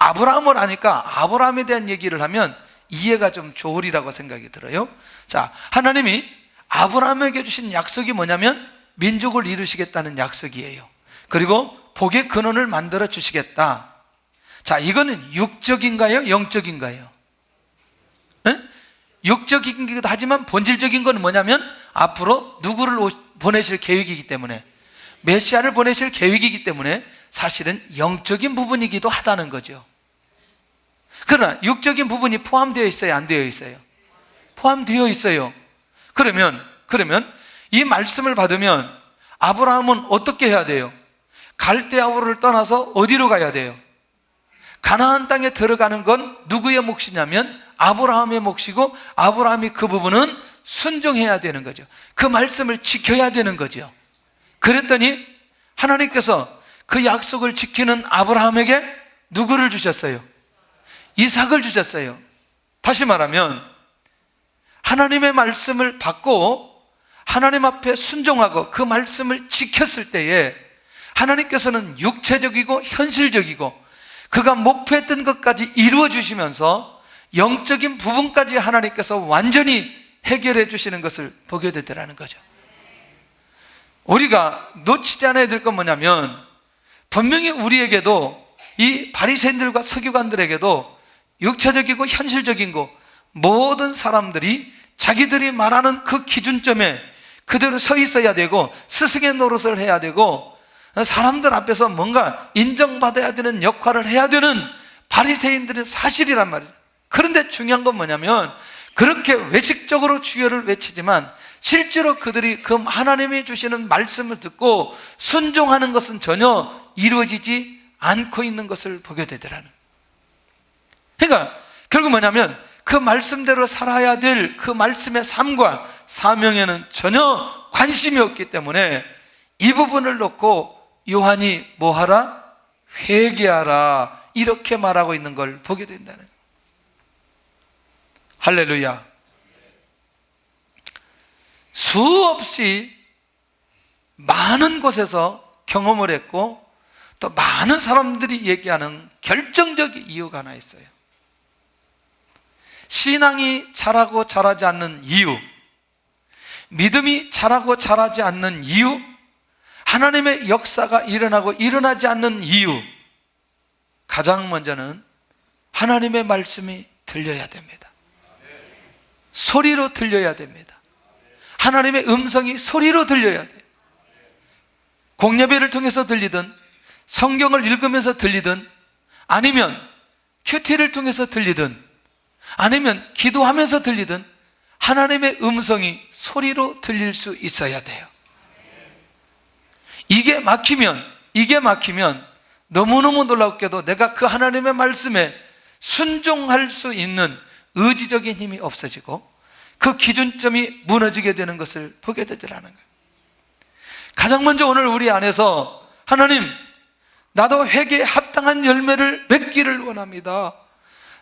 아브라함을 하니까 아브라함에 대한 얘기를 하면 이해가 좀 좋으리라고 생각이 들어요. 자, 하나님이 아브라함에게 주신 약속이 뭐냐면 민족을 이루시겠다는 약속이에요. 그리고 복의 근원을 만들어 주시겠다. 자, 이거는 육적인가요? 영적인가요? 네? 육적이기도 하지만 본질적인 건 뭐냐면 앞으로 누구를 보내실 계획이기 때문에, 메시아를 보내실 계획이기 때문에 사실은 영적인 부분이기도 하다는 거죠. 그러나 육적인 부분이 포함되어 있어요? 안 되어 있어요? 포함되어 있어요. 그러면 이 말씀을 받으면 아브라함은 어떻게 해야 돼요? 갈대아우를 떠나서 어디로 가야 돼요? 가나안 땅에 들어가는 건 누구의 몫이냐면 아브라함의 몫이고, 아브라함이 그 부분은 순종해야 되는 거죠. 그 말씀을 지켜야 되는 거죠. 그랬더니 하나님께서 그 약속을 지키는 아브라함에게 누구를 주셨어요? 이삭을 주셨어요. 다시 말하면 하나님의 말씀을 받고 하나님 앞에 순종하고 그 말씀을 지켰을 때에 하나님께서는 육체적이고 현실적이고 그가 목표했던 것까지 이루어 주시면서 영적인 부분까지 하나님께서 완전히 해결해 주시는 것을 보게 되더라는 거죠. 우리가 놓치지 않아야 될 건 뭐냐면, 분명히 우리에게도, 이 바리새인들과 서기관들에게도 육체적이고 현실적인 거, 모든 사람들이 자기들이 말하는 그 기준점에 그대로 서 있어야 되고 스승의 노릇을 해야 되고 사람들 앞에서 뭔가 인정받아야 되는 역할을 해야 되는 바리새인들의 사실이란 말이에요. 그런데 중요한 건 뭐냐면, 그렇게 외식적으로 주여를 외치지만 실제로 그들이 그 하나님이 주시는 말씀을 듣고 순종하는 것은 전혀 이루어지지 않고 있는 것을 보게 되더라는. 그러니까 결국 뭐냐면 그 말씀대로 살아야 될 그 말씀의 삶과 사명에는 전혀 관심이 없기 때문에 이 부분을 놓고 요한이 뭐하라? 회개하라, 이렇게 말하고 있는 걸 보게 된다는 거예요. 할렐루야. 수없이 많은 곳에서 경험을 했고 또 많은 사람들이 얘기하는 결정적 이유가 하나 있어요. 신앙이 자라고 자라지 않는 이유, 믿음이 자라고 자라지 않는 이유, 하나님의 역사가 일어나고 일어나지 않는 이유, 가장 먼저는 하나님의 말씀이 들려야 됩니다. 소리로 들려야 됩니다. 하나님의 음성이 소리로 들려야 돼요. 공예배를 통해서 들리든 성경을 읽으면서 들리든 아니면 큐티를 통해서 들리든 아니면 기도하면서 들리든 하나님의 음성이 소리로 들릴 수 있어야 돼요. 이게 막히면 너무너무 놀랍게도 내가 그 하나님의 말씀에 순종할 수 있는 의지적인 힘이 없어지고 그 기준점이 무너지게 되는 것을 보게 되더라는 거예요. 가장 먼저 오늘 우리 안에서 하나님, 나도 회개에 합당한 열매를 맺기를 원합니다.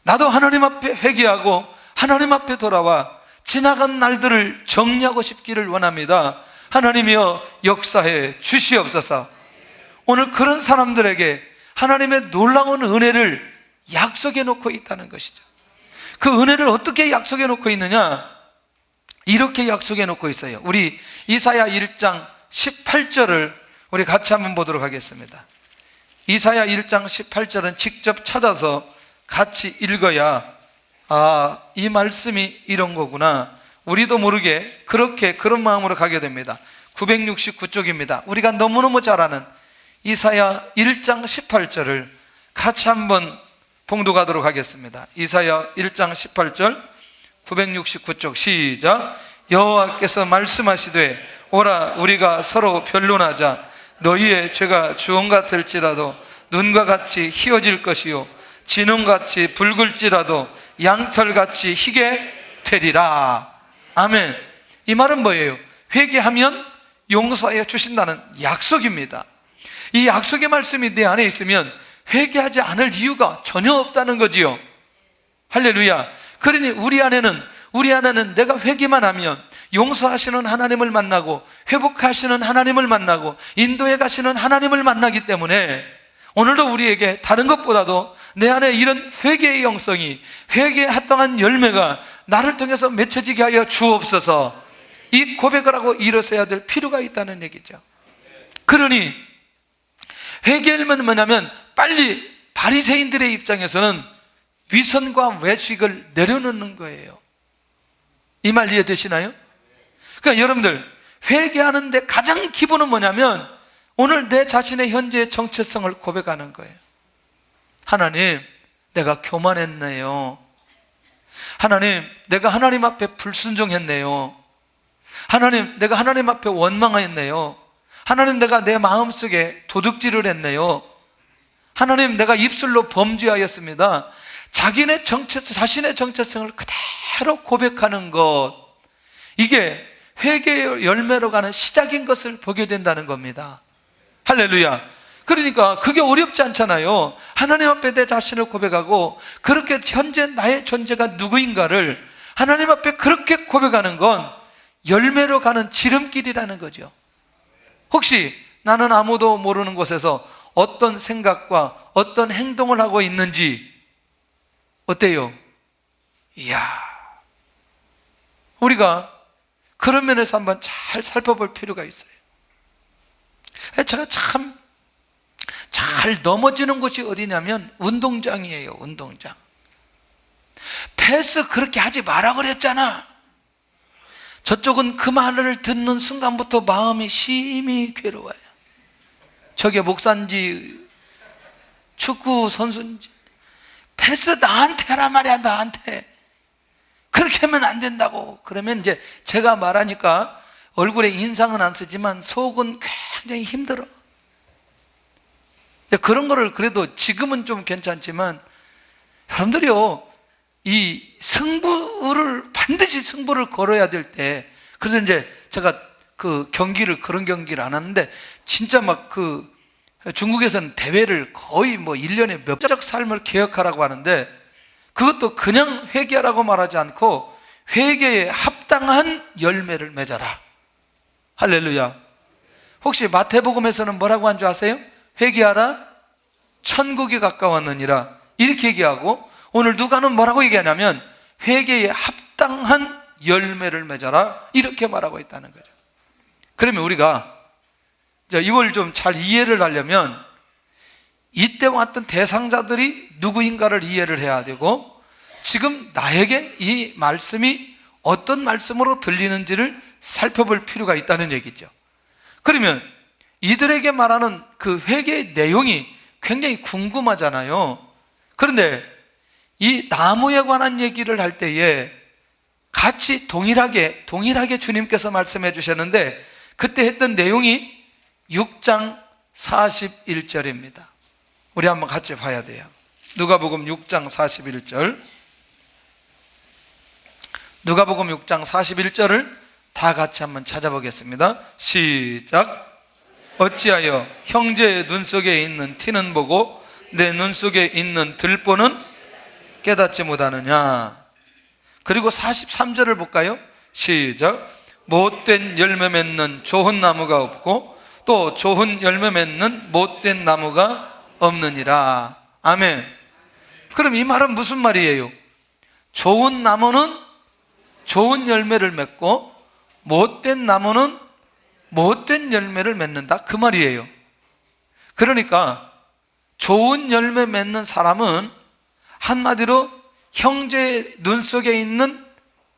나도 하나님 앞에 회개하고 하나님 앞에 돌아와 지나간 날들을 정리하고 싶기를 원합니다. 하나님이여 역사해 주시옵소서. 오늘 그런 사람들에게 하나님의 놀라운 은혜를 약속해 놓고 있다는 것이죠. 그 은혜를 어떻게 약속해 놓고 있느냐? 이렇게 약속해 놓고 있어요. 우리 이사야 1장 18절을 우리 같이 한번 보도록 하겠습니다. 이사야 1장 18절은 직접 찾아서 같이 읽어야 이 말씀이 이런 거구나, 우리도 모르게 그런 마음으로 가게 됩니다. 969쪽입니다. 우리가 너무너무 잘 아는 이사야 1장 18절을 같이 한번 봉독하도록 하겠습니다. 이사야 1장 18절 969쪽 시작. 여호와께서 말씀하시되 오라, 우리가 서로 변론하자. 너희의 죄가 주홍 같을지라도 눈과 같이 희어질 것이요 진홍같이 붉을지라도 양털같이 희게 되리라. 아멘. 이 말은 뭐예요? 회개하면 용서해 주신다는 약속입니다. 이 약속의 말씀이 내 안에 있으면 회개하지 않을 이유가 전혀 없다는 거지요. 할렐루야. 그러니 우리 안에는 내가 회개만 하면 용서하시는 하나님을 만나고 회복하시는 하나님을 만나고 인도해 가시는 하나님을 만나기 때문에 오늘도 우리에게 다른 것보다도 내 안에 이런 회개의 영성이, 회개에 합당한 열매가 나를 통해서 맺혀지게 하여 주옵소서. 이 고백을 하고 일어서야 될 필요가 있다는 얘기죠. 그러니 회개 열매는 뭐냐면, 빨리 바리새인들의 입장에서는 위선과 외식을 내려놓는 거예요. 이 말 이해되시나요? 그러니까 여러분들, 회개하는데 가장 기본은 뭐냐면, 오늘 내 자신의 현재의 정체성을 고백하는 거예요. 하나님, 내가 교만했네요. 하나님, 내가 하나님 앞에 불순종했네요. 하나님, 내가 하나님 앞에 원망했네요. 하나님, 내가 내 마음속에 도둑질을 했네요. 하나님, 내가 입술로 범죄하였습니다. 자신의 정체성을 그대로 고백하는 것, 이게 회개의 열매로 가는 시작인 것을 보게 된다는 겁니다. 할렐루야. 그러니까 그게 어렵지 않잖아요. 하나님 앞에 내 자신을 고백하고, 그렇게 현재 나의 존재가 누구인가를 하나님 앞에 그렇게 고백하는 건 열매로 가는 지름길이라는 거죠. 혹시 나는 아무도 모르는 곳에서 어떤 생각과 어떤 행동을 하고 있는지 어때요? 이야, 우리가 그런 면에서 한번 잘 살펴볼 필요가 있어요. 제가 참 잘 넘어지는 곳이 어디냐면 운동장이에요. 운동장. 패스 그렇게 하지 마라 그랬잖아. 저쪽은 그 말을 듣는 순간부터 마음이 심히 괴로워요. 저게 목사인지 축구 선수인지, 패스 나한테 하라 말이야. 나한테 그렇게 하면 안 된다고. 그러면 이제 제가 말하니까 얼굴에 인상은 안 쓰지만 속은 굉장히 힘들어. 그런 거를 그래도 지금은 좀 괜찮지만, 여러분들이요, 이 반드시 승부를 걸어야 될 때, 그래서 이제 제가 그런 경기를 안 하는데, 진짜 막 중국에서는 대회를 거의 1년에 몇 적 삶을 개혁하라고 하는데, 그것도 그냥 회개하라고 말하지 않고 회개에 합당한 열매를 맺어라. 할렐루야. 혹시 마태복음에서는 뭐라고 한 줄 아세요? 회개하라, 천국이 가까웠느니라, 이렇게 얘기하고, 오늘 누가는 뭐라고 얘기하냐면 회개에 합당한 열매를 맺어라, 이렇게 말하고 있다는 거죠. 그러면 우리가 이걸 좀 잘 이해를 하려면 이때 왔던 대상자들이 누구인가를 이해를 해야 되고, 지금 나에게 이 말씀이 어떤 말씀으로 들리는지를 살펴볼 필요가 있다는 얘기죠. 그러면 이들에게 말하는 그 회개의 내용이 굉장히 궁금하잖아요. 그런데 이 나무에 관한 얘기를 할 때에 같이 동일하게 주님께서 말씀해 주셨는데, 그때 했던 내용이 6장 41절입니다. 우리 한번 같이 봐야 돼요. 누가복음 6장 41절. 누가복음 6장 41절을 다 같이 한번 찾아보겠습니다. 시작. 어찌하여 형제의 눈 속에 있는 티는 보고 내 눈 속에 있는 들보는 깨닫지 못하느냐. 그리고 43절을 볼까요? 시작. 못된 열매 맺는 좋은 나무가 없고 또 좋은 열매 맺는 못된 나무가 없느니라. 아멘. 그럼 이 말은 무슨 말이에요? 좋은 나무는 좋은 열매를 맺고 못된 나무는 못된 열매를 맺는다, 그 말이에요. 그러니까 좋은 열매 맺는 사람은 한마디로 형제의 눈 속에 있는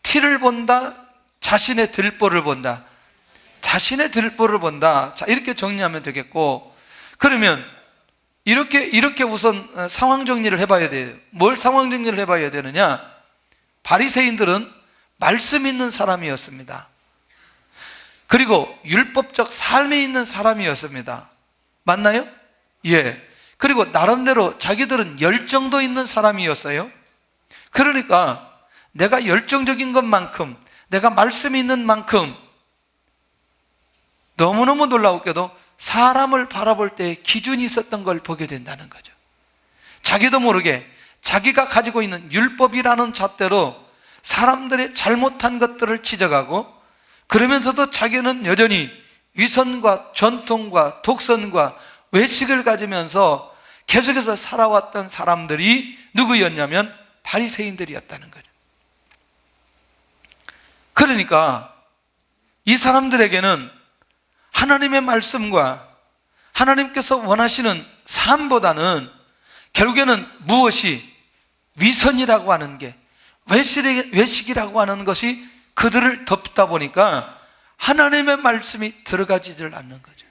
티를 본다, 자신의 들보를 본다. 자신의 들보를 본다. 자, 이렇게 정리하면 되겠고, 그러면 이렇게 우선 상황 정리를 해봐야 돼요. 뭘 상황 정리를 해봐야 되느냐? 바리새인들은 말씀 있는 사람이었습니다. 그리고 율법적 삶에 있는 사람이었습니다. 맞나요? 예. 그리고 나름대로 자기들은 열정도 있는 사람이었어요. 그러니까 내가 열정적인 것만큼, 내가 말씀이 있는 만큼 너무너무 놀라웠게도 사람을 바라볼 때 기준이 있었던 걸 보게 된다는 거죠. 자기도 모르게 자기가 가지고 있는 율법이라는 잣대로 사람들의 잘못한 것들을 지적하고, 그러면서도 자기는 여전히 위선과 전통과 독선과 외식을 가지면서 계속해서 살아왔던 사람들이 누구였냐면 바리새인들이었다는 거죠. 그러니까 이 사람들에게는 하나님의 말씀과 하나님께서 원하시는 삶보다는 결국에는 무엇이 위선이라고 하는 게, 외식이라고 하는 것이 그들을 덮다 보니까 하나님의 말씀이 들어가지를 않는 거죠.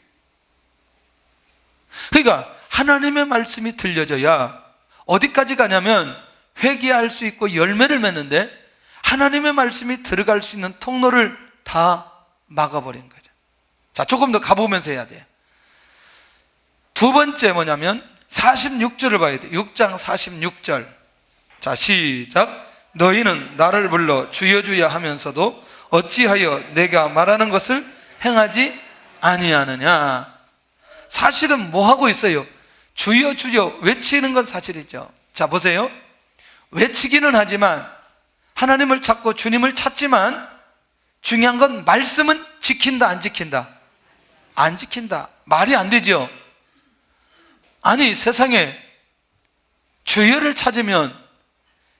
그러니까 하나님의 말씀이 들려져야 어디까지 가냐면 회개할 수 있고 열매를 맺는데, 하나님의 말씀이 들어갈 수 있는 통로를 다 막아버린 거죠. 자, 조금 더 가보면서 해야 돼요. 두 번째 뭐냐면 46절을 봐야 돼요. 6장 46절. 자, 시작. 너희는 나를 불러 주여 주여 하면서도 어찌하여 내가 말하는 것을 행하지 아니하느냐. 사실은 뭐 하고 있어요? 주여 주여 외치는 건 사실이죠. 자, 보세요. 외치기는 하지만, 하나님을 찾고 주님을 찾지만, 중요한 건 말씀은 지킨다 안 지킨다? 안 지킨다. 말이 안 되죠. 아니, 세상에 주여를 찾으면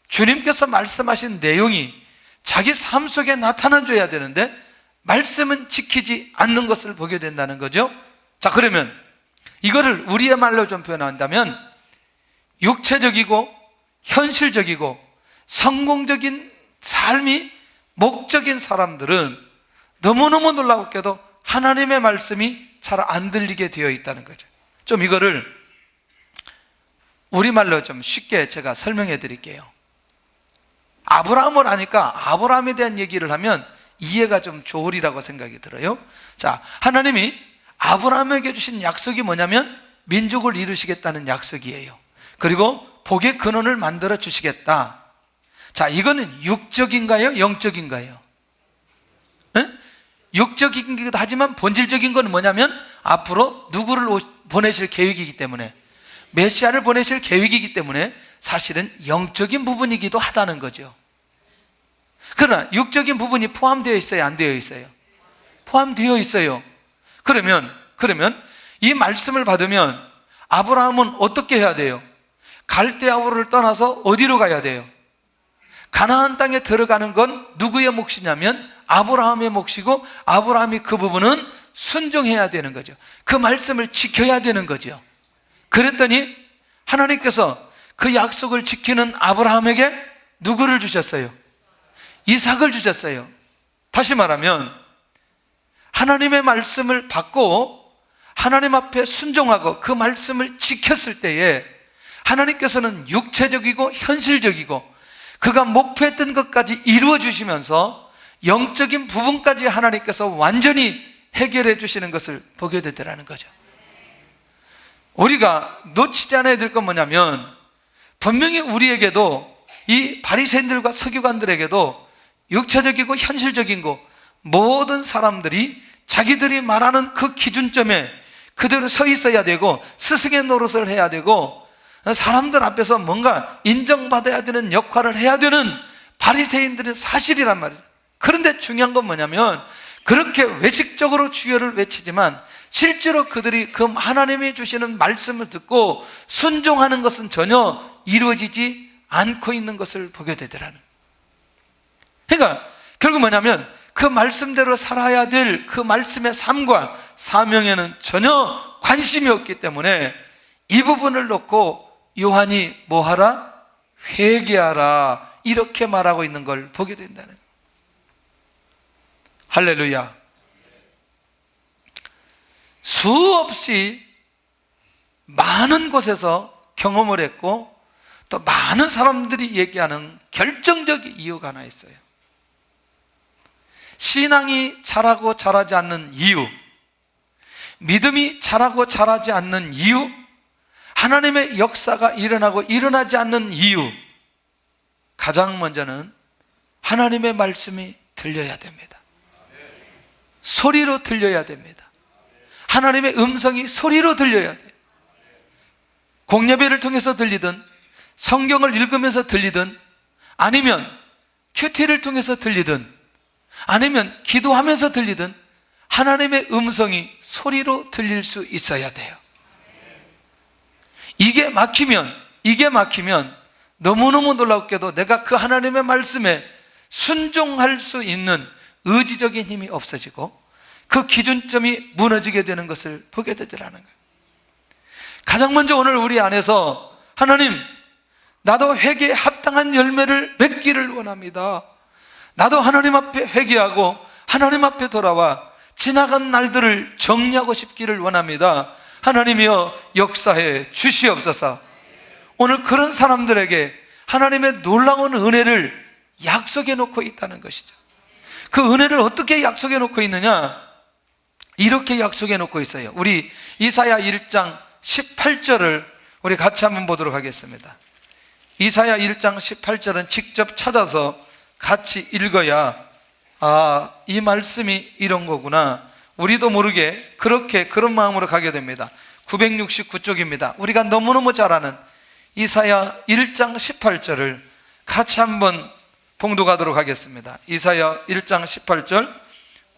주님께서 말씀하신 내용이 자기 삶 속에 나타나줘야 되는데 말씀은 지키지 않는 것을 보게 된다는 거죠. 자, 그러면 이거를 우리의 말로 좀 표현한다면, 육체적이고 현실적이고 성공적인 삶이 목적인 사람들은 너무너무 놀랍게도 하나님의 말씀이 잘 안 들리게 되어 있다는 거죠. 좀 이거를 우리말로 좀 쉽게 제가 설명해 드릴게요. 아브라함을 하니까 아브라함에 대한 얘기를 하면 이해가 좀 좋으리라고 생각이 들어요. 자, 하나님이 아브라함에게 주신 약속이 뭐냐면 민족을 이루시겠다는 약속이에요. 그리고 복의 근원을 만들어 주시겠다. 자, 이거는 육적인가요? 영적인가요? 네? 육적이기도 하지만 본질적인 건 뭐냐면 앞으로 누구를 보내실 계획이기 때문에, 메시아를 보내실 계획이기 때문에 사실은 영적인 부분이기도 하다는 거죠. 그러나 육적인 부분이 포함되어 있어요? 안 되어 있어요? 포함되어 있어요. 그러면 이 말씀을 받으면 아브라함은 어떻게 해야 돼요? 갈대아우를 떠나서 어디로 가야 돼요? 가나안 땅에 들어가는 건 누구의 몫이냐면 아브라함의 몫이고, 아브라함이 그 부분은 순종해야 되는 거죠. 그 말씀을 지켜야 되는 거죠. 그랬더니 하나님께서 그 약속을 지키는 아브라함에게 누구를 주셨어요? 이삭을 주셨어요. 다시 말하면 하나님의 말씀을 받고 하나님 앞에 순종하고 그 말씀을 지켰을 때에 하나님께서는 육체적이고 현실적이고 그가 목표했던 것까지 이루어 주시면서 영적인 부분까지 하나님께서 완전히 해결해 주시는 것을 보게 되더라는 거죠. 우리가 놓치지 않아야 될 건 뭐냐면, 분명히 우리에게도, 이 바리새인들과 서기관들에게도 육체적이고 현실적인 거, 모든 사람들이 자기들이 말하는 그 기준점에 그대로 서 있어야 되고 스승의 노릇을 해야 되고 사람들 앞에서 뭔가 인정받아야 되는 역할을 해야 되는 바리새인들의 사실이란 말이에요. 그런데 중요한 건 뭐냐면, 그렇게 외식적으로 주여를 외치지만 실제로 그들이 그 하나님이 주시는 말씀을 듣고 순종하는 것은 전혀 이루어지지 않고 있는 것을 보게 되더라는. 그러니까 결국 뭐냐면 그 말씀대로 살아야 될 그 말씀의 삶과 사명에는 전혀 관심이 없기 때문에 이 부분을 놓고 요한이 뭐하라? 회개하라, 이렇게 말하고 있는 걸 보게 된다는 거예요. 할렐루야. 수없이 많은 곳에서 경험을 했고 또 많은 사람들이 얘기하는 결정적 이유가 하나 있어요. 신앙이 자라고 자라지 않는 이유, 믿음이 자라고 자라지 않는 이유, 하나님의 역사가 일어나고 일어나지 않는 이유, 가장 먼저는 하나님의 말씀이 들려야 됩니다. 소리로 들려야 됩니다. 하나님의 음성이 소리로 들려야 돼요. 공예배를 통해서 들리든 성경을 읽으면서 들리든 아니면 큐티를 통해서 들리든 아니면 기도하면서 들리든 하나님의 음성이 소리로 들릴 수 있어야 돼요. 이게 막히면 너무너무 놀랍게도 내가 그 하나님의 말씀에 순종할 수 있는 의지적인 힘이 없어지고 그 기준점이 무너지게 되는 것을 보게 되더라는 거예요. 가장 먼저 오늘 우리 안에서 하나님, 나도 회개에 합당한 열매를 맺기를 원합니다. 나도 하나님 앞에 회개하고 하나님 앞에 돌아와 지나간 날들을 정리하고 싶기를 원합니다. 하나님이여 역사해 주시옵소서. 오늘 그런 사람들에게 하나님의 놀라운 은혜를 약속해 놓고 있다는 것이죠. 그 은혜를 어떻게 약속해 놓고 있느냐? 이렇게 약속해 놓고 있어요. 우리 이사야 1장 18절을 우리 같이 한번 보도록 하겠습니다. 이사야 1장 18절은 직접 찾아서 같이 읽어야 이 말씀이 이런 거구나, 우리도 모르게 그런 마음으로 가게 됩니다. 969쪽입니다. 우리가 너무너무 잘 아는 이사야 1장 18절을 같이 한번 봉독하도록 하겠습니다. 이사야 1장 18절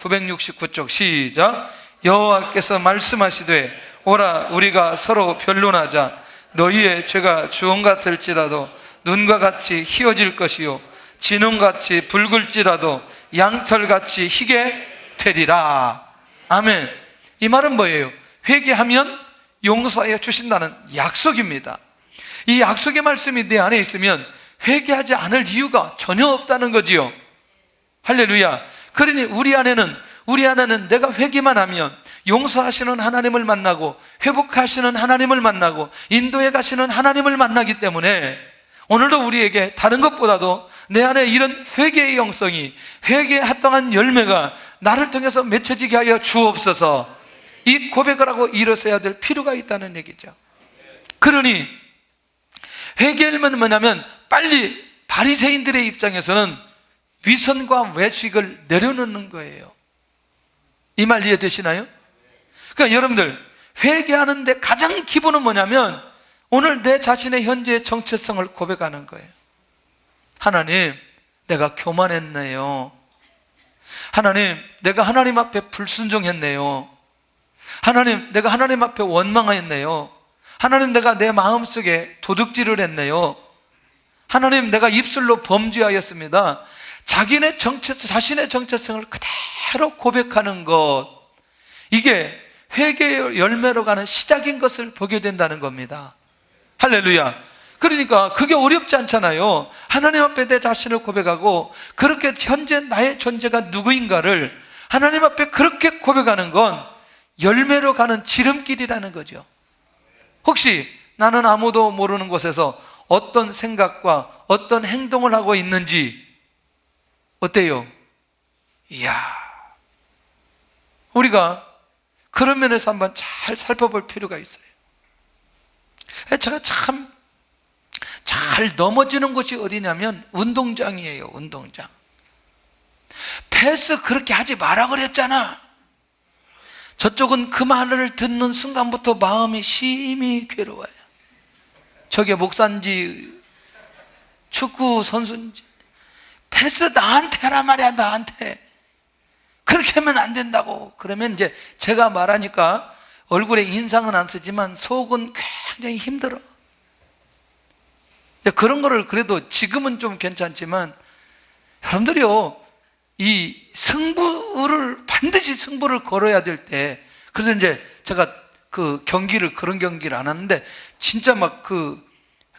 969쪽 시작. 여호와께서 말씀하시되 오라, 우리가 서로 변론하자. 너희의 죄가 주홍 같을지라도 눈과 같이 희어질 것이요 진홍같이 붉을지라도 양털같이 희게 되리라. 아멘. 이 말은 뭐예요? 회개하면 용서하여 주신다는 약속입니다. 이 약속의 말씀이 내 안에 있으면 회개하지 않을 이유가 전혀 없다는 거지요. 할렐루야. 그러니 우리 안에는 내가 회개만 하면 용서하시는 하나님을 만나고 회복하시는 하나님을 만나고 인도해 가시는 하나님을 만나기 때문에 오늘도 우리에게 다른 것보다도 내 안에 이런 회개의 영성이, 회개에 합당한 열매가 나를 통해서 맺혀지게 하여 주옵소서. 이 고백을 하고 일어서야 될 필요가 있다는 얘기죠. 그러니 회개하면 뭐냐면 빨리 바리새인들의 입장에서는 위선과 외식을 내려놓는 거예요. 이 말 이해되시나요? 그러니까 여러분들, 회개하는데 가장 기본은 뭐냐면 오늘 내 자신의 현재의 정체성을 고백하는 거예요. 하나님, 내가 교만했네요. 하나님, 내가 하나님 앞에 불순종했네요. 하나님, 내가 하나님 앞에 원망했네요. 하나님, 내가 내 마음속에 도둑질을 했네요. 하나님, 내가 입술로 범죄하였습니다. 자신의 정체성을 그대로 고백하는 것, 이게 회개의 열매로 가는 시작인 것을 보게 된다는 겁니다. 할렐루야. 그러니까 그게 어렵지 않잖아요. 하나님 앞에 내 자신을 고백하고 그렇게 현재 나의 존재가 누구인가를 하나님 앞에 그렇게 고백하는 건 열매로 가는 지름길이라는 거죠. 혹시 나는 아무도 모르는 곳에서 어떤 생각과 어떤 행동을 하고 있는지 어때요? 이야, 우리가 그런 면에서 한번 잘 살펴볼 필요가 있어요. 제가 참 잘 넘어지는 곳이 어디냐면 운동장이에요. 운동장. 패스 그렇게 하지 마라 그랬잖아. 저쪽은 그 말을 듣는 순간부터 마음이 심히 괴로워요. 저게 목사인지 축구 선수인지 패스 나한테 하라 말이야. 나한테 그렇게 하면 안 된다고. 그러면 이제 제가 말하니까 얼굴에 인상은 안 쓰지만 속은 굉장히 힘들어. 그런 거를 그래도 지금은 좀 괜찮지만 여러분들이요, 이 반드시 승부를 걸어야 될 때, 그래서 이제 제가 그런 경기를 안 하는데 진짜 막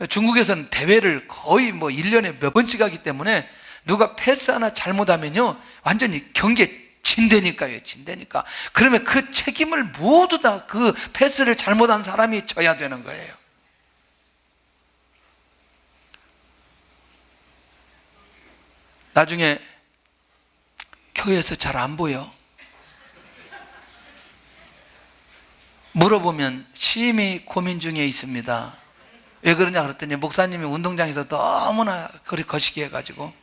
중국에서는 대회를 거의 1년에 몇 번씩 하기 때문에 누가 패스 하나 잘못하면요 완전히 경기에 진다니까요. 그러면 그 책임을 모두 다 그 패스를 잘못한 사람이 져야 되는 거예요. 나중에 교회에서 잘 안 보여. 물어보면 심히 고민 중에 있습니다. 왜 그러냐 그랬더니 목사님이 운동장에서 너무나 거시기 해가지고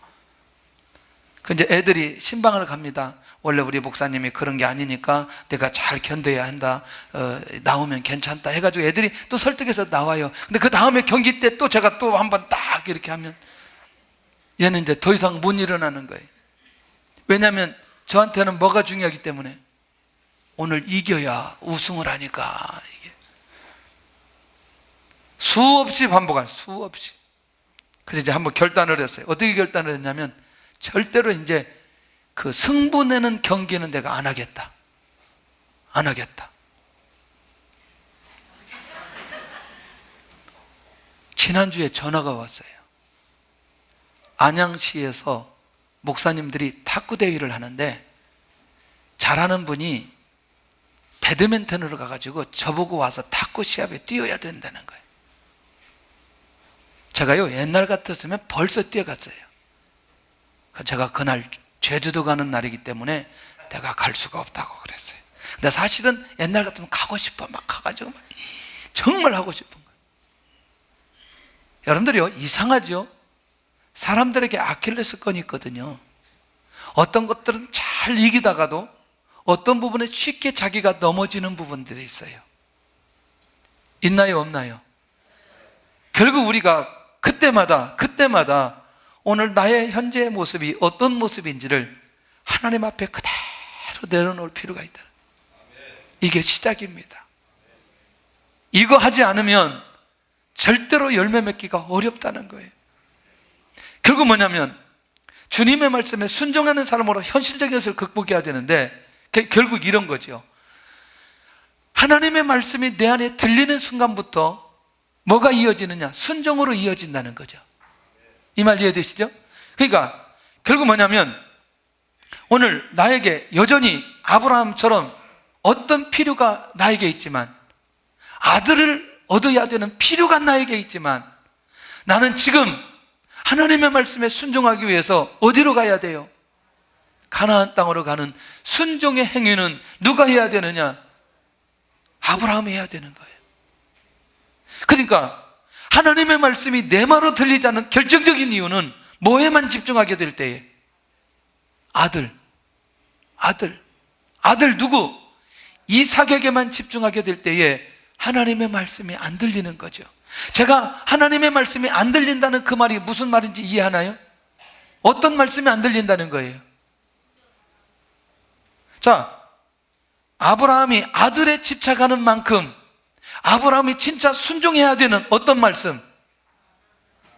이제 애들이 신방을 갑니다. 원래 우리 목사님이 그런 게 아니니까 내가 잘 견뎌야 한다, 나오면 괜찮다 해가지고 애들이 또 설득해서 나와요. 근데 그 다음에 경기 때 또 제가 또 한번 딱 이렇게 하면 얘는 이제 더 이상 못 일어나는 거예요. 왜냐하면 저한테는 뭐가 중요하기 때문에 오늘 이겨야 우승을 하니까. 이게 수없이 반복한, 수없이. 그래서 이제 한번 결단을 했어요. 어떻게 결단을 했냐면, 절대로 이제 그 승부내는 경기는 내가 안 하겠다. 안 하겠다. 지난주에 전화가 왔어요. 안양시에서 목사님들이 탁구 대회를 하는데 잘하는 분이 배드민턴으로 가가지고 저보고 와서 탁구 시합에 뛰어야 된다는 거예요. 제가요, 옛날 같았으면 벌써 뛰어갔어요. 제가 그날 제주도 가는 날이기 때문에 내가 갈 수가 없다고 그랬어요. 근데 사실은 옛날 같으면 가고 싶어. 막 가가지고 막 정말 하고 싶은 거예요. 여러분들이요, 이상하죠? 사람들에게 아킬레스건이 있거든요. 어떤 것들은 잘 이기다가도 어떤 부분에 쉽게 자기가 넘어지는 부분들이 있어요. 있나요, 없나요? 결국 우리가 그때마다 오늘 나의 현재의 모습이 어떤 모습인지를 하나님 앞에 그대로 내려놓을 필요가 있다. 이게 시작입니다. 이거 하지 않으면 절대로 열매 맺기가 어렵다는 거예요. 결국 뭐냐면 주님의 말씀에 순종하는 사람으로 현실적인 것을 극복해야 되는데 결국 이런 거죠. 하나님의 말씀이 내 안에 들리는 순간부터 뭐가 이어지느냐? 순종으로 이어진다는 거죠. 이 말 이해되시죠? 그러니까 결국 뭐냐면 오늘 나에게 여전히 아브라함처럼 어떤 필요가 나에게 있지만, 아들을 얻어야 되는 필요가 나에게 있지만, 나는 지금 하나님의 말씀에 순종하기 위해서 어디로 가야 돼요? 가나안 땅으로 가는 순종의 행위는 누가 해야 되느냐? 아브라함이 해야 되는 거예요. 그러니까 하나님의 말씀이 내 말로 들리지 않는 결정적인 이유는 뭐에만 집중하게 될 때에? 아들 누구? 이삭에게만 집중하게 될 때에 하나님의 말씀이 안 들리는 거죠. 제가 하나님의 말씀이 안 들린다는 그 말이 무슨 말인지 이해하나요? 어떤 말씀이 안 들린다는 거예요? 자, 아브라함이 아들에 집착하는 만큼 아브라함이 진짜 순종해야 되는 어떤 말씀?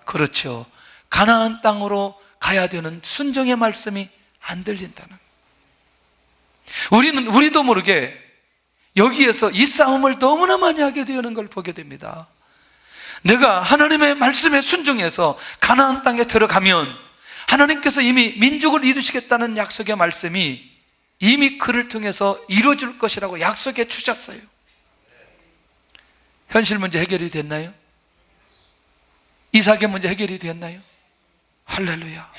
그렇죠. 가나안 땅으로 가야 되는 순종의 말씀이 안 들린다는 거예요. 우리도 모르게 여기에서 이 싸움을 너무나 많이 하게 되는 걸 보게 됩니다. 내가 하나님의 말씀에 순종해서 가나안 땅에 들어가면 하나님께서 이미 민족을 이루시겠다는 약속의 말씀이 이미 그를 통해서 이루어질 것이라고 약속해 주셨어요. 현실 문제 해결이 됐나요? 이삭의 문제 해결이 됐나요? 할렐루야.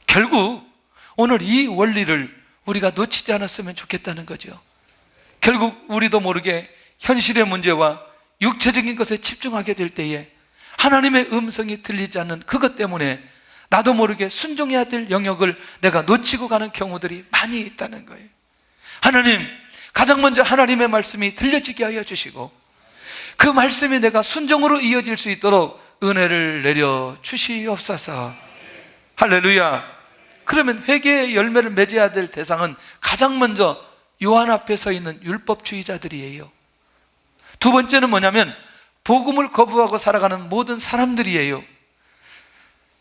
결국 오늘 이 원리를 우리가 놓치지 않았으면 좋겠다는 거죠. 결국 우리도 모르게 현실의 문제와 육체적인 것에 집중하게 될 때에 하나님의 음성이 들리지 않는 그것 때문에 나도 모르게 순종해야 될 영역을 내가 놓치고 가는 경우들이 많이 있다는 거예요. 하나님, 가장 먼저 하나님의 말씀이 들려지게 하여 주시고 그 말씀이 내가 순종으로 이어질 수 있도록 은혜를 내려 주시옵소서. 할렐루야. 그러면 회개의 열매를 맺어야 될 대상은 가장 먼저 요한 앞에 서 있는 율법주의자들이에요. 두 번째는 뭐냐면 복음을 거부하고 살아가는 모든 사람들이에요.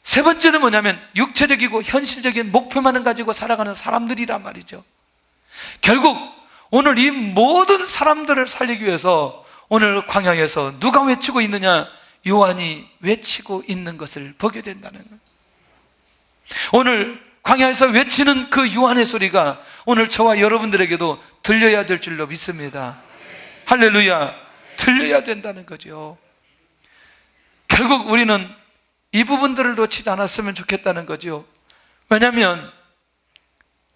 세 번째는 뭐냐면 육체적이고 현실적인 목표만을 가지고 살아가는 사람들이란 말이죠. 결국 오늘 이 모든 사람들을 살리기 위해서 오늘 광야에서 누가 외치고 있느냐? 요한이 외치고 있는 것을 보게 된다는 거예요. 오늘 광야에서 외치는 그 요한의 소리가 오늘 저와 여러분들에게도 들려야 될 줄로 믿습니다. 할렐루야. 들려야 된다는 거죠. 결국 우리는 이 부분들을 놓치지 않았으면 좋겠다는 거죠. 왜냐하면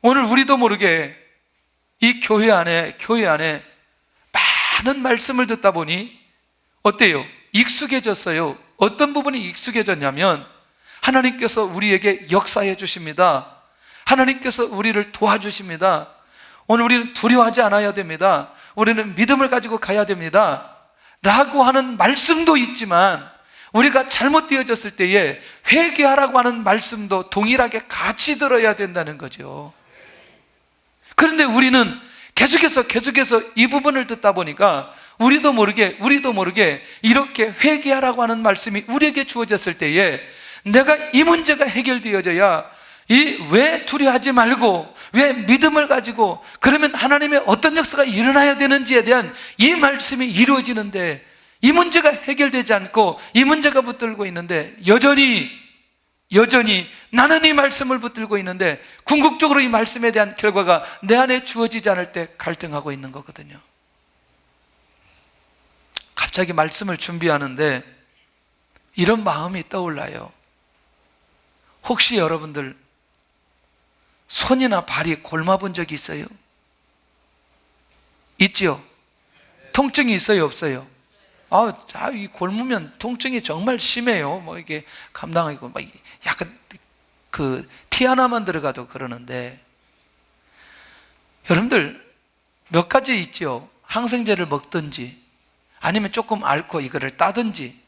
오늘 우리도 모르게 이 교회 안에 많은 말씀을 듣다 보니 어때요? 익숙해졌어요. 어떤 부분이 익숙해졌냐면 하나님께서 우리에게 역사해 주십니다. 하나님께서 우리를 도와주십니다. 오늘 우리는 두려워하지 않아야 됩니다. 우리는 믿음을 가지고 가야 됩니다 라고 하는 말씀도 있지만, 우리가 잘못 되어졌을 때에 회개하라고 하는 말씀도 동일하게 같이 들어야 된다는 거죠. 그런데 우리는 계속해서 이 부분을 듣다 보니까 우리도 모르게 이렇게 회개하라고 하는 말씀이 우리에게 주어졌을 때에 내가 이 문제가 해결되어져야 왜 두려워하지 말고 왜 믿음을 가지고 그러면 하나님의 어떤 역사가 일어나야 되는지에 대한 이 말씀이 이루어지는데, 이 문제가 해결되지 않고 이 문제가 붙들고 있는데 여전히 나는 이 말씀을 붙들고 있는데 궁극적으로 이 말씀에 대한 결과가 내 안에 주어지지 않을 때 갈등하고 있는 거거든요. 갑자기 말씀을 준비하는데 이런 마음이 떠올라요. 혹시 여러분들 손이나 발이 골마본 적이 있어요? 있지요? 통증이 있어요, 없어요? 이 골무면 통증이 정말 심해요. 이게 감당하고 약간 티 하나만 들어가도 그러는데, 여러분들 몇 가지 있죠. 항생제를 먹든지 아니면 조금 앓고 이거를 따든지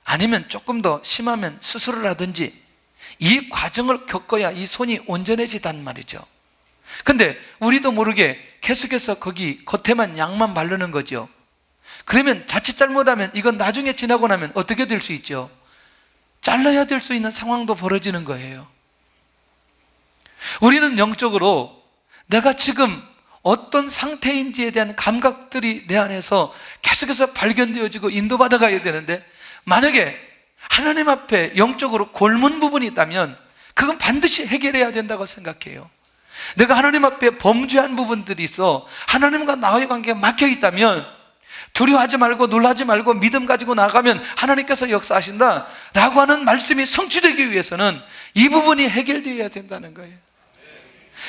아니면 조금 더 심하면 수술을 하든지 이 과정을 겪어야 이 손이 온전해지단 말이죠. 근데 우리도 모르게 계속해서 거기 겉에만 약만 바르는 거죠. 그러면 자칫 잘못하면 이건 나중에 지나고 나면 어떻게 될 수 있죠? 잘라야 될 수 있는 상황도 벌어지는 거예요. 우리는 영적으로 내가 지금 어떤 상태인지에 대한 감각들이 내 안에서 계속해서 발견되어지고 인도받아 가야 되는데, 만약에 하나님 앞에 영적으로 골문 부분이 있다면 그건 반드시 해결해야 된다고 생각해요. 내가 하나님 앞에 범죄한 부분들이 있어 하나님과 나의 관계가 막혀 있다면 두려워하지 말고 놀라지 말고 믿음 가지고 나가면 하나님께서 역사하신다 라고 하는 말씀이 성취되기 위해서는 이 부분이 해결되어야 된다는 거예요.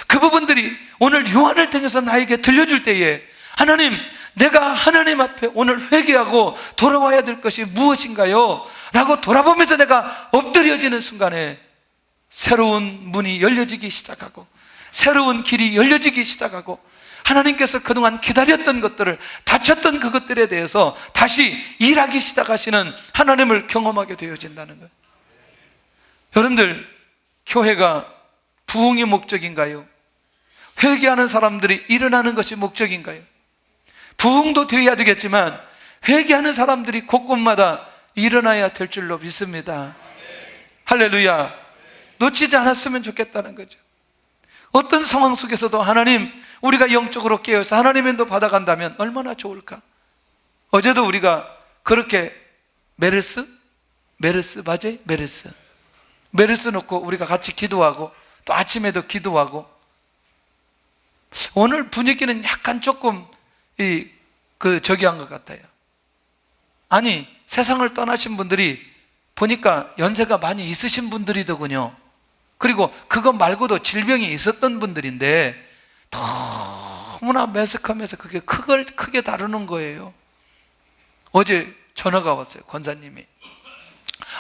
그 부분들이 오늘 요한을 통해서 나에게 들려줄 때에, 하나님, 내가 하나님 앞에 오늘 회개하고 돌아와야 될 것이 무엇인가요? 라고 돌아보면서 내가 엎드려지는 순간에 새로운 문이 열려지기 시작하고 새로운 길이 열려지기 시작하고 하나님께서 그동안 기다렸던 것들을, 다쳤던 그것들에 대해서 다시 일하기 시작하시는 하나님을 경험하게 되어진다는 거예요. 여러분들, 교회가 부흥이 목적인가요? 회개하는 사람들이 일어나는 것이 목적인가요? 부흥도 되어야 되겠지만 회개하는 사람들이 곳곳마다 일어나야 될 줄로 믿습니다. 할렐루야. 놓치지 않았으면 좋겠다는 거죠. 어떤 상황 속에서도 하나님, 우리가 영적으로 깨어서 하나님의 인도 받아간다면 얼마나 좋을까? 어제도 우리가 그렇게 메르스 놓고 우리가 같이 기도하고 또 아침에도 기도하고, 오늘 분위기는 약간 조금 저기 한 것 같아요. 아니, 세상을 떠나신 분들이 보니까 연세가 많이 있으신 분들이더군요. 그리고 그것 말고도 질병이 있었던 분들인데 너무나 매석하면서 그게 크게 다루는 거예요. 어제 전화가 왔어요. 권사님이,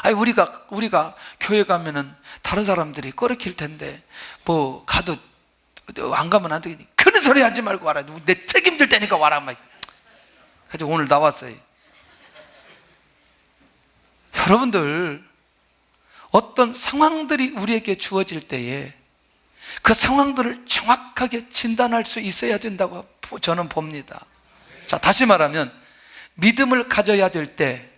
아니 우리가 교회 가면은 다른 사람들이 꺼리킬 텐데 뭐 가도 안 가면 안 되니 그런 소리 하지 말고 와라. 내 책임질 테니까 와라. 그래서 오늘 나왔어요. 여러분들, 어떤 상황들이 우리에게 주어질 때에 그 상황들을 정확하게 진단할 수 있어야 된다고 저는 봅니다. 자, 다시 말하면 믿음을 가져야 될 때,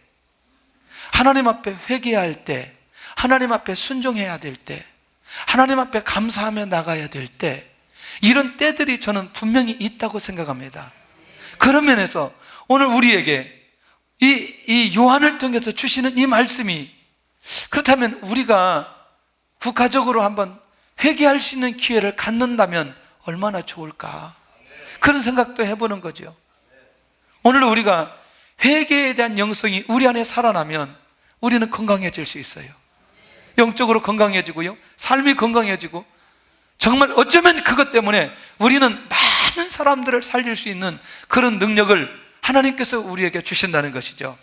하나님 앞에 회개할 때, 하나님 앞에 순종해야 될 때, 하나님 앞에 감사하며 나가야 될 때, 이런 때들이 저는 분명히 있다고 생각합니다. 그런 면에서 오늘 우리에게 이 요한을 통해서 주시는 이 말씀이, 그렇다면 우리가 국가적으로 한번 회개할 수 있는 기회를 갖는다면 얼마나 좋을까, 그런 생각도 해보는 거죠. 오늘 우리가 회개에 대한 영성이 우리 안에 살아나면 우리는 건강해질 수 있어요. 영적으로 건강해지고요, 삶이 건강해지고, 정말 어쩌면 그것 때문에 우리는 많은 사람들을 살릴 수 있는 그런 능력을 하나님께서 우리에게 주신다는 것이죠.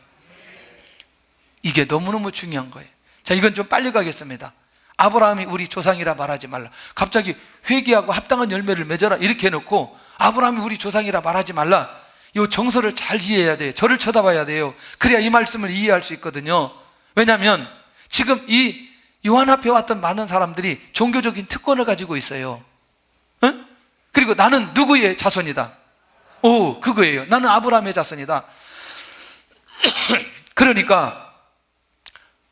이게 너무너무 중요한 거예요. 자, 이건 좀 빨리 가겠습니다. 아브라함이 우리 조상이라 말하지 말라. 갑자기 회개하고 합당한 열매를 맺어라 이렇게 해놓고 아브라함이 우리 조상이라 말하지 말라, 이 정서를 잘 이해해야 돼요. 저를 쳐다봐야 돼요. 그래야 이 말씀을 이해할 수 있거든요. 왜냐하면 지금 이 요한 앞에 왔던 많은 사람들이 종교적인 특권을 가지고 있어요. 그리고 나는 누구의 자손이다? 그거예요. 나는 아브라함의 자손이다. 그러니까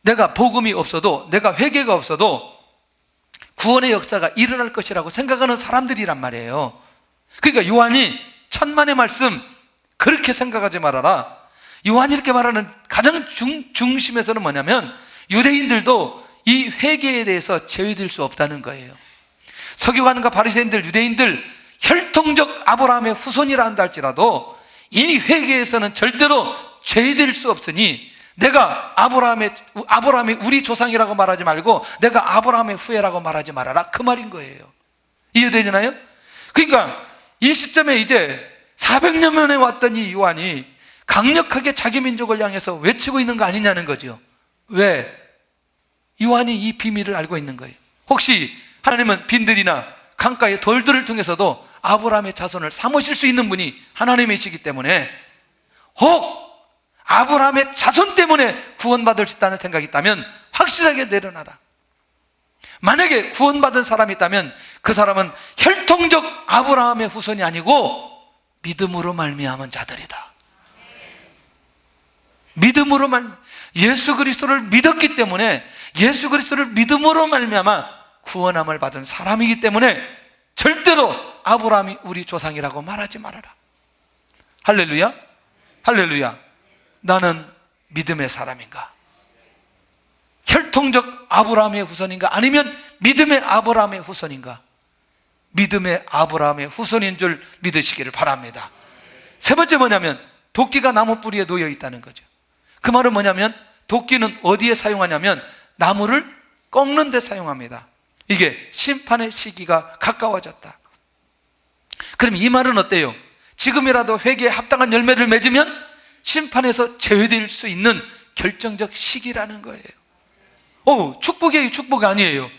내가 복음이 없어도, 내가 회개가 없어도 구원의 역사가 일어날 것이라고 생각하는 사람들이란 말이에요. 그러니까 요한이 천만의 말씀 그렇게 생각하지 말아라. 요한이 이렇게 말하는 가장 중심에서는 뭐냐면 유대인들도 이 회개에 대해서 제외될 수 없다는 거예요. 서기관과 바리새인들, 유대인들 혈통적 아브라함의 후손이라 한다 할지라도 이 회개에서는 절대로 제외될 수 없으니 내가 아브라함이 우리 조상이라고 말하지 말고 내가 아브라함의 후예라고 말하지 말아라, 그 말인 거예요. 이해되시나요? 그러니까 이 시점에 이제 400년 만에 왔던 이 요한이 강력하게 자기 민족을 향해서 외치고 있는 거 아니냐는 거죠. 왜? 요한이 이 비밀을 알고 있는 거예요. 혹시 하나님은 빈들이나 강가의 돌들을 통해서도 아브라함의 자손을 삼으실 수 있는 분이 하나님이시기 때문에 혹 아브라함의 자손 때문에 구원받을 수 있다는 생각이 있다면 확실하게 내려놔라. 만약에 구원받은 사람이 있다면 그 사람은 혈통적 아브라함의 후손이 아니고 믿음으로 말미암은 자들이다. 믿음으로 예수 그리스도를 믿었기 때문에, 예수 그리스도를 믿음으로 말미암아 구원함을 받은 사람이기 때문에 절대로 아브라함이 우리 조상이라고 말하지 말아라. 할렐루야? 할렐루야. 나는 믿음의 사람인가? 혈통적 아브라함의 후손인가? 아니면 믿음의 아브라함의 후손인가? 믿음의 아브라함의 후손인 줄 믿으시기를 바랍니다. 세 번째 뭐냐면 도끼가 나무 뿌리에 놓여 있다는 거죠. 그 말은 뭐냐면 도끼는 어디에 사용하냐면 나무를 꺾는 데 사용합니다. 이게 심판의 시기가 가까워졌다. 그럼 이 말은 어때요? 지금이라도 회개에 합당한 열매를 맺으면 심판에서 제외될 수 있는 결정적 시기라는 거예요. 축복이에요? 축복이 아니에요?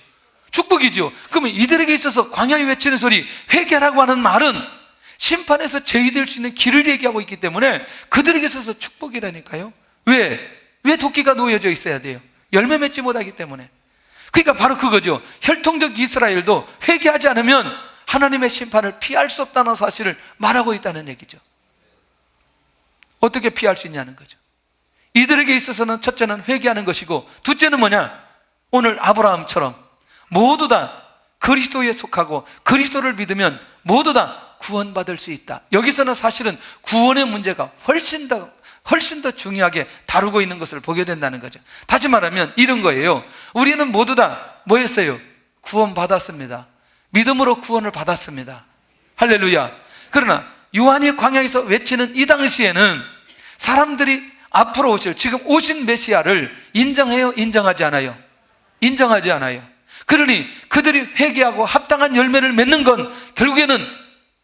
축복이죠. 그러면 이들에게 있어서 광야에 외치는 소리, 회개라고 하는 말은 심판에서 제외될 수 있는 길을 얘기하고 있기 때문에 그들에게 있어서 축복이라니까요. 왜 도끼가 놓여져 있어야 돼요? 열매 맺지 못하기 때문에. 그러니까 바로 그거죠. 혈통적 이스라엘도 회개하지 않으면 하나님의 심판을 피할 수 없다는 사실을 말하고 있다는 얘기죠. 어떻게 피할 수 있냐는 거죠. 이들에게 있어서는 첫째는 회개하는 것이고, 둘째는 뭐냐? 오늘 아브라함처럼 모두 다 그리스도에 속하고 그리스도를 믿으면 모두 다 구원받을 수 있다. 여기서는 사실은 구원의 문제가 훨씬 더 중요하게 다루고 있는 것을 보게 된다는 거죠. 다시 말하면 이런 거예요. 우리는 모두 다 뭐 했어요? 구원받았습니다. 믿음으로 구원을 받았습니다. 할렐루야. 그러나 요한이 광야에서 외치는 이 당시에는 사람들이 앞으로 지금 오신 메시아를 인정해요? 인정하지 않아요? 인정하지 않아요. 그러니 그들이 회개하고 합당한 열매를 맺는 건 결국에는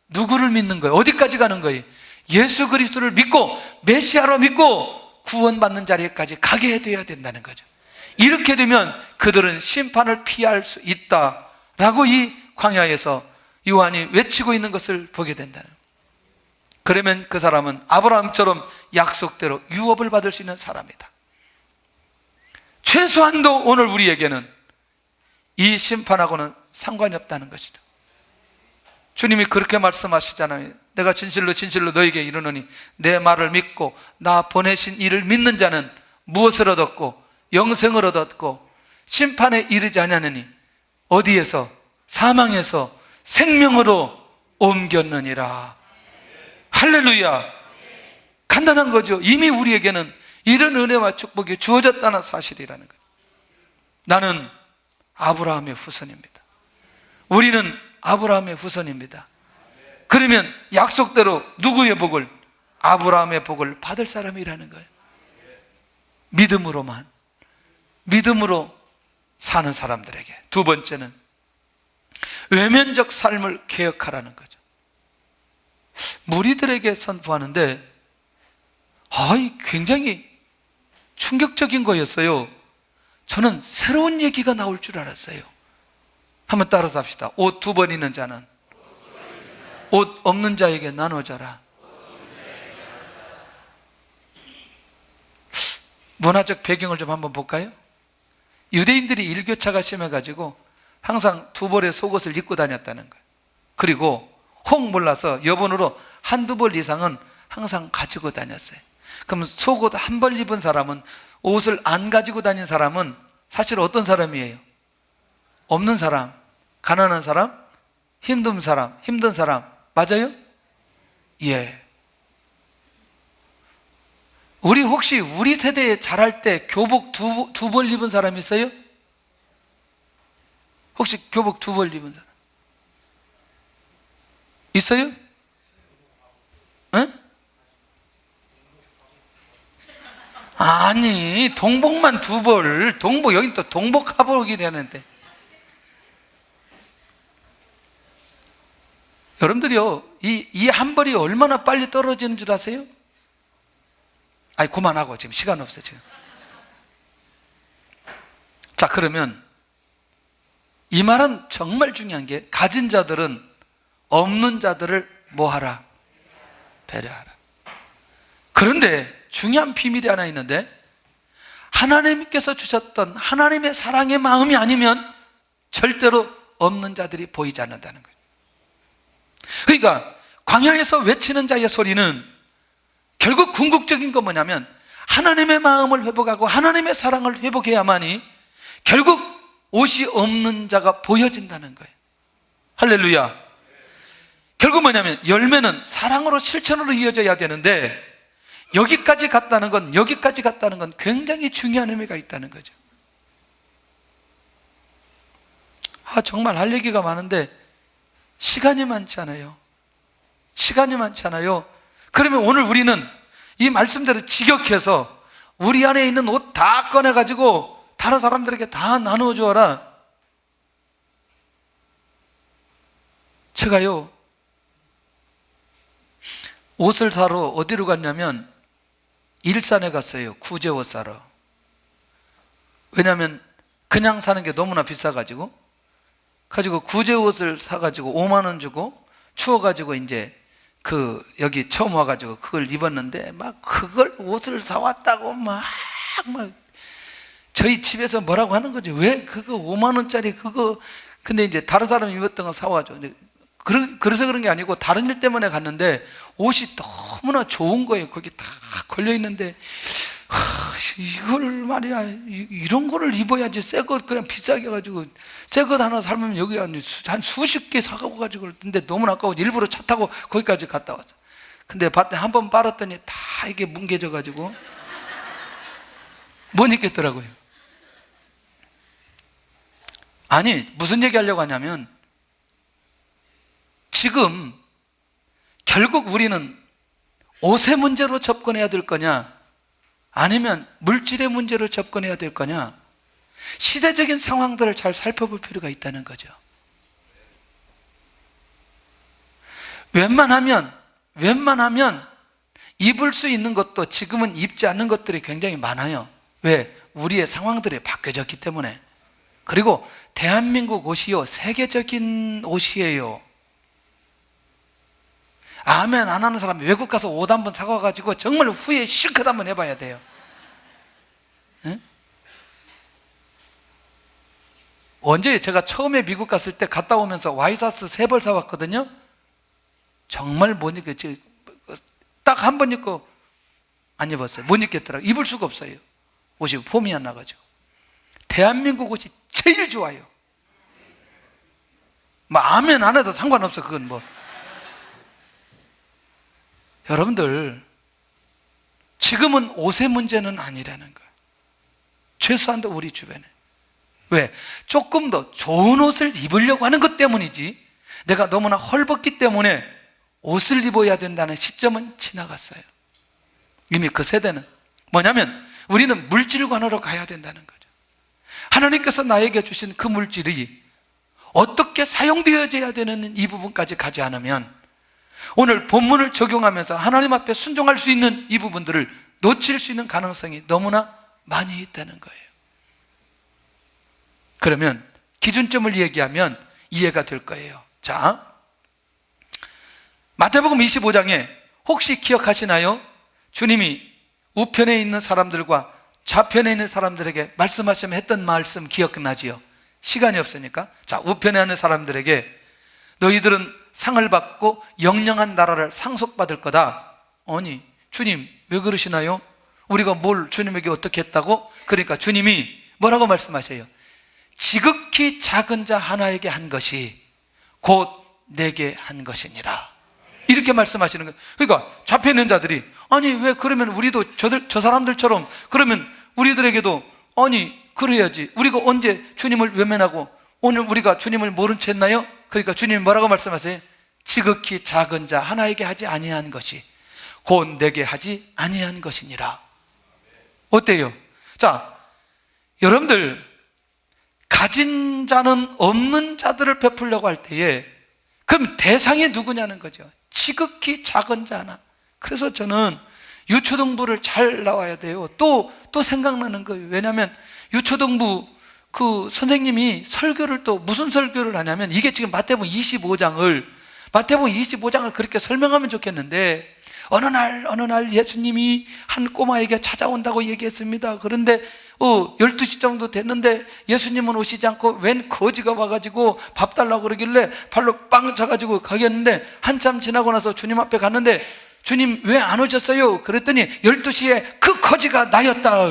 누구를 믿는 거예요? 어디까지 가는 거예요? 예수 그리스도를 믿고 메시아로 믿고 구원받는 자리까지 가게 돼야 된다는 거죠. 이렇게 되면 그들은 심판을 피할 수 있다라고 이 광야에서 요한이 외치고 있는 것을 보게 된다는 거예요. 그러면 그 사람은 아브라함처럼 약속대로 유업을 받을 수 있는 사람이다. 최소한도 오늘 우리에게는 이 심판하고는 상관이 없다는 것이다. 주님이 그렇게 말씀하시잖아요. 내가 진실로 진실로 너에게 이르노니 내 말을 믿고 나 보내신 이를 믿는 자는 무엇을 얻었고 영생을 얻었고 심판에 이르지 아니하느니 어디에서? 사망에서 생명으로 옮겼느니라. 할렐루야. 간단한 거죠. 이미 우리에게는 이런 은혜와 축복이 주어졌다는 사실이라는 거예요. 나는 아브라함의 후손입니다. 우리는 아브라함의 후손입니다. 그러면 약속대로 누구의 복을? 아브라함의 복을 받을 사람이라는 거예요. 믿음으로 사는 사람들에게. 두 번째는 외면적 삶을 개혁하라는 거죠. 무리들에게 선포하는데 굉장히 충격적인 거였어요. 저는 새로운 얘기가 나올 줄 알았어요. 한번 따라서 합시다. 옷 2번 있는 자는 옷 없는 자에게 나눠줘라. 문화적 배경을 좀 한번 볼까요? 유대인들이 일교차가 심해가지고 항상 2벌의 속옷을 입고 다녔다는 거예요. 그리고 혹 몰라서 여분으로 1-2벌 이상은 항상 가지고 다녔어요. 그럼 속옷 한 벌 입은 사람은, 옷을 안 가지고 다닌 사람은 사실 어떤 사람이에요? 없는 사람, 가난한 사람, 힘든 사람. 맞아요? 예. 우리 혹시 우리 세대에 자랄 때 교복 두 벌 입은 사람 있어요? 혹시 교복 두 벌 입은 사람 있어요? 응? 아니, 동복만 두 벌, 여긴 또 동복 하복이 되는데. 여러분들이요, 이 한 벌이 얼마나 빨리 떨어지는 줄 아세요? 아니, 그만하고, 지금 시간 없어요, 지금. 자, 그러면 이 말은 정말 중요한 게, 가진 자들은 없는 자들을 뭐하라? 배려하라. 그런데 중요한 비밀이 하나 있는데, 하나님께서 주셨던 하나님의 사랑의 마음이 아니면 절대로 없는 자들이 보이지 않는다는 거예요. 그러니까 광야에서 외치는 자의 소리는 결국 궁극적인 건 뭐냐면, 하나님의 마음을 회복하고 하나님의 사랑을 회복해야만이 결국 옷이 없는 자가 보여진다는 거예요. 할렐루야. 결국 뭐냐면, 열매는 사랑으로 실천으로 이어져야 되는데, 여기까지 갔다는 건 굉장히 중요한 의미가 있다는 거죠. 정말 할 얘기가 많은데 시간이 많지 않아요. 그러면 오늘 우리는 이 말씀대로 직역해서 우리 안에 있는 옷 다 꺼내가지고 다른 사람들에게 다 나누어 주어라. 제가요, 옷을 사러 어디로 갔냐면 일산에 갔어요. 구제 옷 사러. 왜냐하면 그냥 사는 게 너무나 비싸가지고 구제 옷을 사가지고 5만 원 주고 추워가지고 이제 여기 처음 와가지고 그걸 입었는데, 막 그걸 옷을 사왔다고 막 저희 집에서 뭐라고 하는 거죠. 왜 그거 5만 원짜리 그거, 근데 이제 다른 사람이 입었던 거 사와줘. 그래서 그런 게 아니고 다른 일 때문에 갔는데 옷이 너무나 좋은 거예요. 거기 다 걸려있는데, 이걸 말이야, 이런 거를 입어야지. 새 것 그냥 비싸게 가지고 새 것 하나 살면 여기 한 수십 개 사가고 가지고, 근데 너무 아까워 일부러 차 타고 거기까지 갔다 왔어. 근데 밭에 한 번 빨았더니 다 이게 뭉개져 가지고 못 입겠더라고요. 아니, 무슨 얘기 하려고 하냐면, 지금 결국 우리는 옷의 문제로 접근해야 될 거냐, 아니면 물질의 문제로 접근해야 될 거냐, 시대적인 상황들을 잘 살펴볼 필요가 있다는 거죠. 웬만하면 입을 수 있는 것도 지금은 입지 않는 것들이 굉장히 많아요. 왜? 우리의 상황들이 바뀌어졌기 때문에. 그리고 대한민국 옷이요, 세계적인 옷이에요. 아멘 안 하는 사람이 외국 가서 옷 한번 사가지고 정말 후에 실컷 한번 해봐야 돼요. 응? 언제 제가 처음에 미국 갔을 때 갔다 오면서 와이셔츠 3벌 사왔거든요. 정말 못 입겠지. 딱 한 번 입고 안 입었어요. 못 입겠더라고요. 입을 수가 없어요. 옷이 폼이 안 나가지고. 대한민국 옷이 제일 좋아요. 뭐 아멘 안 해도 상관없어. 그건 뭐. 여러분들, 지금은 옷의 문제는 아니라는 거예요. 최소한도 우리 주변에. 왜? 조금 더 좋은 옷을 입으려고 하는 것 때문이지, 내가 너무나 헐벗기 때문에 옷을 입어야 된다는 시점은 지나갔어요. 이미 그 세대는 뭐냐면, 우리는 물질관으로 가야 된다는 거죠. 하나님께서 나에게 주신 그 물질이 어떻게 사용되어져야 되는 이 부분까지 가지 않으면 오늘 본문을 적용하면서 하나님 앞에 순종할 수 있는 이 부분들을 놓칠 수 있는 가능성이 너무나 많이 있다는 거예요. 그러면 기준점을 얘기하면 이해가 될 거예요. 자, 마태복음 25장에 혹시 기억하시나요? 주님이 우편에 있는 사람들과 좌편에 있는 사람들에게 말씀하시면 했던 말씀 기억나지요? 시간이 없으니까. 자, 우편에 있는 사람들에게 너희들은 상을 받고 영영한 나라를 상속받을 거다. 아니, 주님 왜 그러시나요? 우리가 뭘 주님에게 어떻게 했다고? 그러니까 주님이 뭐라고 말씀하세요? 지극히 작은 자 하나에게 한 것이 곧 내게 한 것이니라, 이렇게 말씀하시는 거예요. 그러니까 잡혀있는 자들이 아니 왜 그러면 우리도 저 사람들처럼 그러면 우리들에게도 아니 그래야지, 우리가 언제 주님을 외면하고 오늘 우리가 주님을 모른 채 했나요? 그러니까 주님이 뭐라고 말씀하세요? 지극히 작은 자 하나에게 하지 아니한 것이 곧 내게 하지 아니한 것이니라. 어때요? 자, 여러분들 가진 자는 없는 자들을 베풀려고 할 때에 그럼 대상이 누구냐는 거죠. 지극히 작은 자 하나. 그래서 저는 유초등부를 잘 나와야 돼요. 또 생각나는 거예요. 왜냐하면 유초등부 그 선생님이 설교를 또 무슨 설교를 하냐면, 이게 지금 마태복음 25장을 그렇게 설명하면 좋겠는데, 어느 날 예수님이 한 꼬마에게 찾아온다고 얘기했습니다. 그런데 12시 정도 됐는데 예수님은 오시지 않고 웬 거지가 와가지고 밥 달라고 그러길래 발로 빵 차가지고 가겠는데, 한참 지나고 나서 주님 앞에 갔는데 주님 왜 안 오셨어요? 그랬더니 12시에 그 거지가 나였다.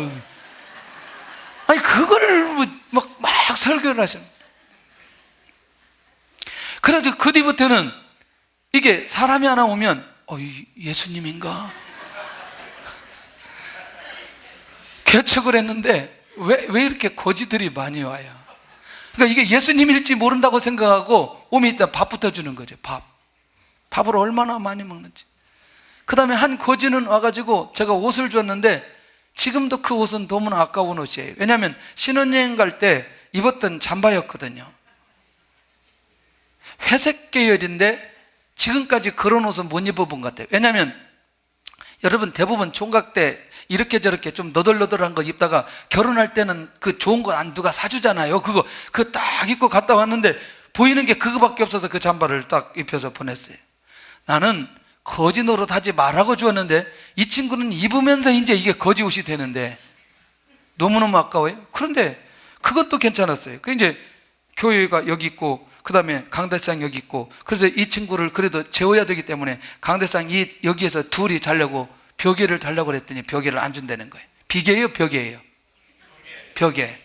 아니 그걸 막 설교를 하시는. 그래서 그 뒤부터는 이게 사람이 하나 오면 예수님인가? 개척을 했는데 왜 이렇게 거지들이 많이 와요? 그러니까 이게 예수님일지 모른다고 생각하고 오면 일단 밥부터 주는 거죠. 밥을 얼마나 많이 먹는지. 그 다음에 한 거지는 와가지고 제가 옷을 줬는데, 지금도 그 옷은 너무나 아까운 옷이에요. 왜냐하면 신혼여행 갈 때 입었던 잠바였거든요. 회색 계열인데 지금까지 그런 옷은 못 입어본 것 같아요. 왜냐하면 여러분 대부분 총각 때 이렇게 저렇게 좀 너덜너덜한 거 입다가 결혼할 때는 그 좋은 거 안 누가 사주잖아요. 그거 딱 입고 갔다 왔는데 보이는 게 그거밖에 없어서 그 잠바를 딱 입혀서 보냈어요. 나는 거지 노릇 하지 말라고 주었는데 이 친구는 입으면서 이제 이게 거지 옷이 되는데 너무너무 아까워요. 그런데 그것도 괜찮았어요. 그 이제 교회가 여기 있고 그 다음에 강대상 여기 있고, 그래서 이 친구를 그래도 재워야 되기 때문에 강대상 여기에서 둘이 자려고 벽에를 달라고 그랬더니 벽에를 안 준다는 거예요. 비계예요, 벽에예요? 벽에.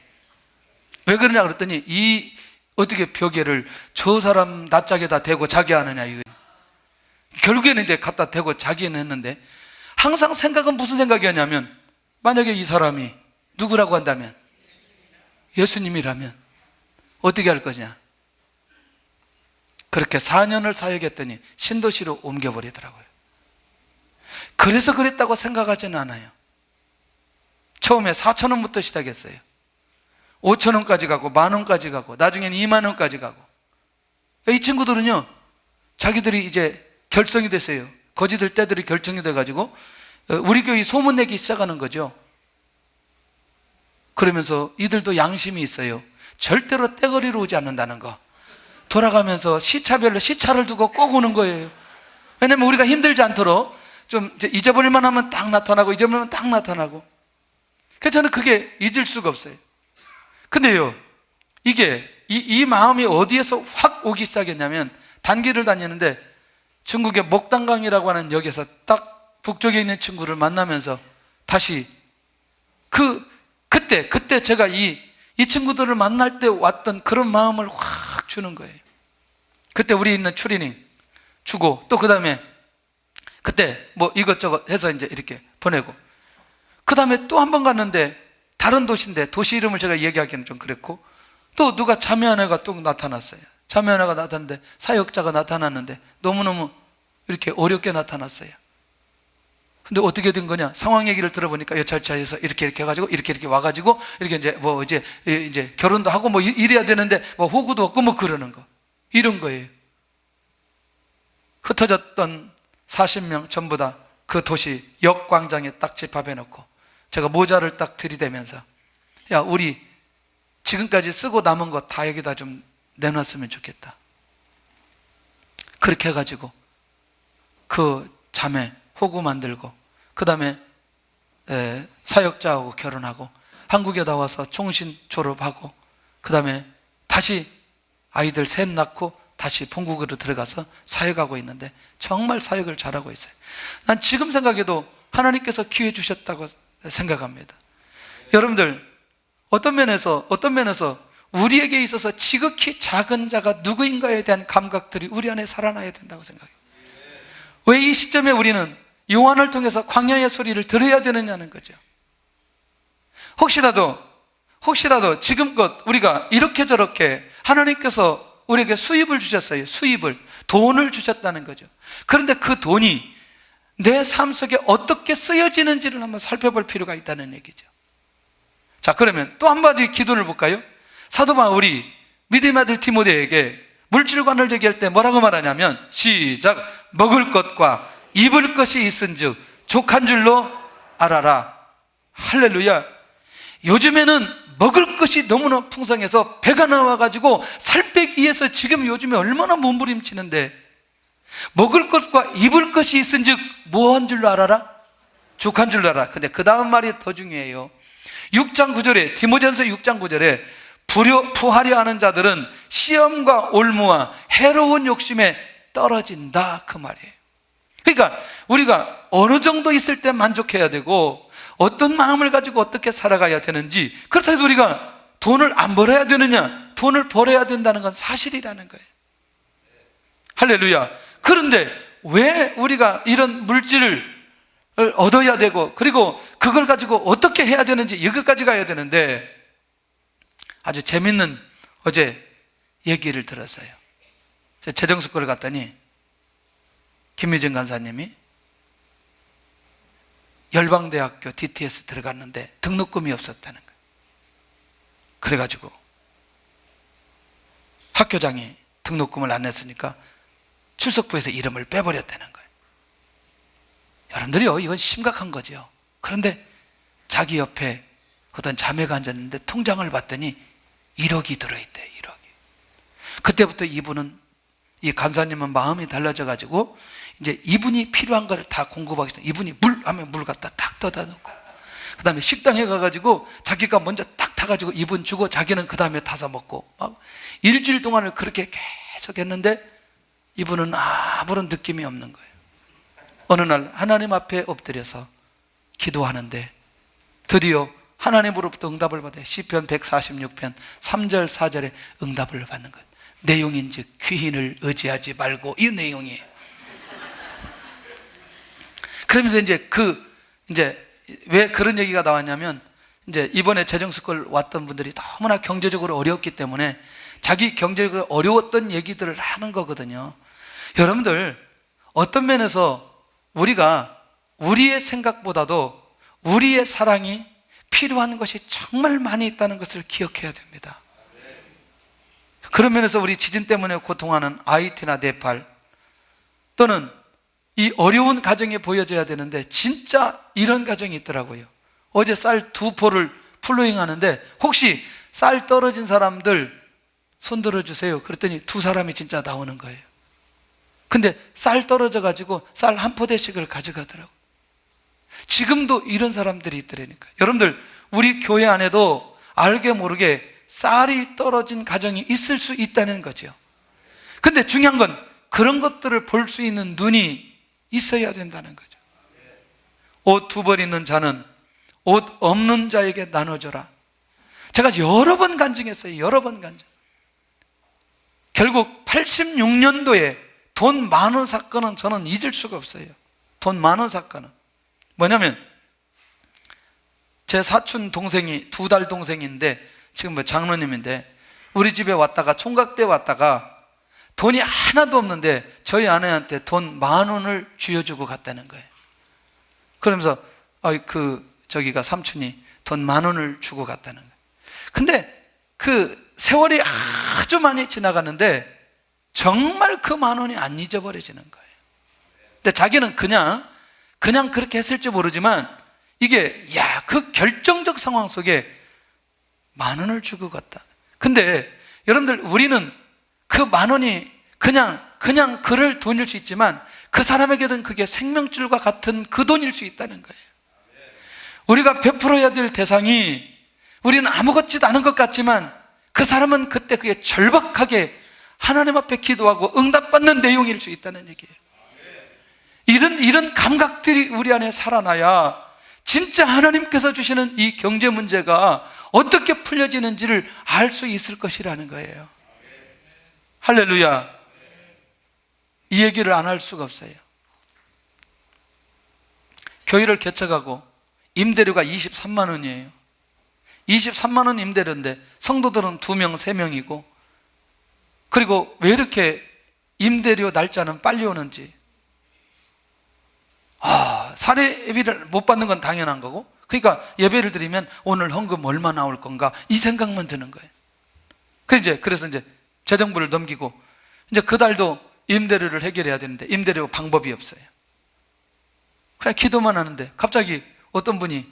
왜 그러냐 그랬더니 어떻게 벽에를 저 사람 낯짝에다 대고 자기 하느냐 이거. 결국에는 이제 갖다 대고 자기는 했는데, 항상 생각은 무슨 생각이었냐면, 만약에 이 사람이 누구라고 한다면 예수님이라면 어떻게 할 거냐. 그렇게 4년을 사역했더니 신도시로 옮겨버리더라고요. 그래서 그랬다고 생각하지는 않아요. 처음에 4,000원부터 시작했어요. 5,000원까지 가고 10,000원까지 가고 나중에는 20,000원까지 가고. 이 친구들은요, 자기들이 이제 결성이 됐어요. 거지들 떼들이 결정이 돼가지고 우리 교회 소문내기 시작하는 거죠. 그러면서 이들도 양심이 있어요. 절대로 떼거리로 오지 않는다는 거. 돌아가면서 시차별로 시차를 두고 꼭 오는 거예요. 왜냐면 우리가 힘들지 않도록 좀 잊어버릴만 하면 딱 나타나고 잊어버리면 딱 나타나고. 그래서 저는 그게 잊을 수가 없어요. 근데요, 이게 이 마음이 어디에서 확 오기 시작했냐면, 단기를 다니는데 중국의 목단강이라고 하는 역에서 딱 북쪽에 있는 친구를 만나면서 다시 그때 제가 이 친구들을 만날 때 왔던 그런 마음을 확 주는 거예요. 그때 우리 있는 추리닝 주고, 또 그 다음에 그때 뭐 이것저것 해서 이제 이렇게 보내고, 그 다음에 또 한 번 갔는데 다른 도시인데 도시 이름을 제가 얘기하기는 좀 그랬고, 또 누가 자매 하나가 또 나타났어요. 자매 하나가 나타났는데, 사역자가 나타났는데 너무너무 이렇게 어렵게 나타났어요. 근데 어떻게 된 거냐? 상황 얘기를 들어보니까 여차여차해서 이렇게 해가지고 이렇게 와가지고 이렇게 이제 결혼도 하고 뭐 이래야 되는데 뭐 호구도 없고 뭐 그러는 거, 이런 거예요. 흩어졌던 40명 전부 다 그 도시 역광장에 딱 집합해 놓고 제가 모자를 딱 들이대면서, 야, 우리 지금까지 쓰고 남은 거 다 여기다 좀 내놨으면 좋겠다. 그렇게 해가지고 그 자매 호구 만들고, 그 다음에 사역자하고 결혼하고, 한국에 나와서 총신 졸업하고, 그 다음에 다시 아이들 셋 낳고 다시 본국으로 들어가서 사역하고 있는데 정말 사역을 잘하고 있어요. 난 지금 생각해도 하나님께서 기회 주셨다고 생각합니다. 여러분들, 어떤 면에서 우리에게 있어서 지극히 작은 자가 누구인가에 대한 감각들이 우리 안에 살아나야 된다고 생각해요. 왜 이 시점에 우리는 요한을 통해서 광야의 소리를 들어야 되느냐는 거죠. 혹시라도 지금껏 우리가 이렇게 저렇게 하나님께서 우리에게 수입을 주셨어요. 돈을 주셨다는 거죠. 그런데 그 돈이 내 삶 속에 어떻게 쓰여지는지를 한번 살펴볼 필요가 있다는 얘기죠. 자, 그러면 또 한 가지 기도를 볼까요? 사도 바울이 믿음의 아들 디모데에게 물질관을 얘기할 때 뭐라고 말하냐면, 시작. 먹을 것과 입을 것이 있은즉 족한 줄로 알아라. 할렐루야. 요즘에는 먹을 것이 너무나 풍성해서 배가 나와가지고 살 빼기 위해서 지금 요즘에 얼마나 몸부림치는데, 먹을 것과 입을 것이 있은즉 뭐한 줄로 알아라? 족한 줄로 알아라. 근데 그 다음 말이 더 중요해요. 6장 9절에, 디모데전서 6장 9절에 부하려 하는 자들은 시험과 올무와 해로운 욕심에 떨어진다, 그 말이에요. 그러니까 우리가 어느 정도 있을 때 만족해야 되고 어떤 마음을 가지고 어떻게 살아가야 되는지, 그렇다고 해서 우리가 돈을 안 벌어야 되느냐? 돈을 벌어야 된다는 건 사실이라는 거예요. 할렐루야. 그런데 왜 우리가 이런 물질을 얻어야 되고, 그리고 그걸 가지고 어떻게 해야 되는지, 여기까지 가야 되는데, 아주 재밌는 어제 얘기를 들었어요. 재정숙고를 갔더니 김미정 간사님이 열방대학교 DTS 들어갔는데 등록금이 없었다는 거예요. 그래가지고 학교장이 등록금을 안 냈으니까 출석부에서 이름을 빼버렸다는 거예요. 여러분들이요, 이건 심각한 거죠. 그런데 자기 옆에 어떤 자매가 앉았는데 통장을 봤더니 1억이 들어있대요. 1억이. 그때부터 이 간사님은 마음이 달라져가지고 이제 이분이 필요한 걸 다 공급하기 시작해요. 이분이 물 하면 물 갖다 딱 떠다 놓고, 그 다음에 식당에 가가지고 자기가 먼저 딱 타가지고 이분 주고 자기는 그 다음에 타서 먹고, 막 일주일 동안을 그렇게 계속 했는데 이분은 아무런 느낌이 없는 거예요. 어느 날 하나님 앞에 엎드려서 기도하는데 드디어 하나님으로부터 응답을 받아요. 시편 146편 3절 4절에 응답을 받는 거예요. 내용인즉 귀인을 의지하지 말고, 이 내용이에요. 그러면서 이제 왜 그런 얘기가 나왔냐면, 이제 이번에 재정수권 왔던 분들이 너무나 경제적으로 어려웠기 때문에 자기 경제적으로 어려웠던 얘기들을 하는 거거든요. 여러분들, 어떤 면에서 우리가 우리의 생각보다도 우리의 사랑이 필요한 것이 정말 많이 있다는 것을 기억해야 됩니다. 그런 면에서 우리 지진 때문에 고통하는 하이티나 네팔, 또는 이 어려운 가정이 보여져야 되는데 진짜 이런 가정이 있더라고요. 어제 쌀 2포를 플로잉 하는데 혹시 쌀 떨어진 사람들 손 들어주세요. 그랬더니 2사람이 진짜 나오는 거예요. 근데 쌀 떨어져 가지고 쌀 1포대씩을 가져가더라고요. 지금도 이런 사람들이 있더라니까요. 여러분들, 우리 교회 안에도 알게 모르게 쌀이 떨어진 가정이 있을 수 있다는 거죠. 근데 중요한 건 그런 것들을 볼 수 있는 눈이 있어야 된다는 거죠. 옷 2벌 있는 자는 옷 없는 자에게 나눠줘라. 제가 여러 번 간증했어요. 여러 번 간증. 결국 86년도에 돈 많은 사건은 저는 잊을 수가 없어요. 돈 많은 사건은 뭐냐면, 제 사촌 동생이 2달 동생인데 지금 뭐 장로님인데 우리 집에 왔다가 총각대 왔다가 돈이 하나도 없는데 저희 아내한테 돈 10,000원을 쥐어주고 갔다는 거예요. 그러면서 저기가 삼촌이 돈 10,000원을 주고 갔다는 거예요. 근데 그 세월이 아주 많이 지나가는데 정말 그 10,000원이 안 잊어버려지는 거예요. 근데 자기는 그냥 그렇게 했을지 모르지만 이게 그 결정적 상황 속에 10,000원을 주고 갔다. 근데 여러분들, 우리는 그 10,000원이 그냥 그럴 돈일 수 있지만 그 사람에게는 그게 생명줄과 같은 그 돈일 수 있다는 거예요. 우리가 베풀어야 될 대상이 우리는 아무것지도 않은 것 같지만 그 사람은 그때 그게 절박하게 하나님 앞에 기도하고 응답받는 내용일 수 있다는 얘기예요. 이런 감각들이 우리 안에 살아나야 진짜 하나님께서 주시는 이 경제 문제가 어떻게 풀려지는지를 알 수 있을 것이라는 거예요. 할렐루야. 이 얘기를 안 할 수가 없어요. 교회를 개척하고 임대료가 23만 원이에요. 23만 원 임대료인데 성도들은 2명, 3명이고, 그리고 왜 이렇게 임대료 날짜는 빨리 오는지. 사례비를 못 받는 건 당연한 거고, 그러니까 예배를 드리면 오늘 헌금 얼마 나올 건가 이 생각만 드는 거예요. 그래서 이제 재정부를 넘기고 이제 그 달도 임대료를 해결해야 되는데 임대료 방법이 없어요. 그냥 기도만 하는데 갑자기 어떤 분이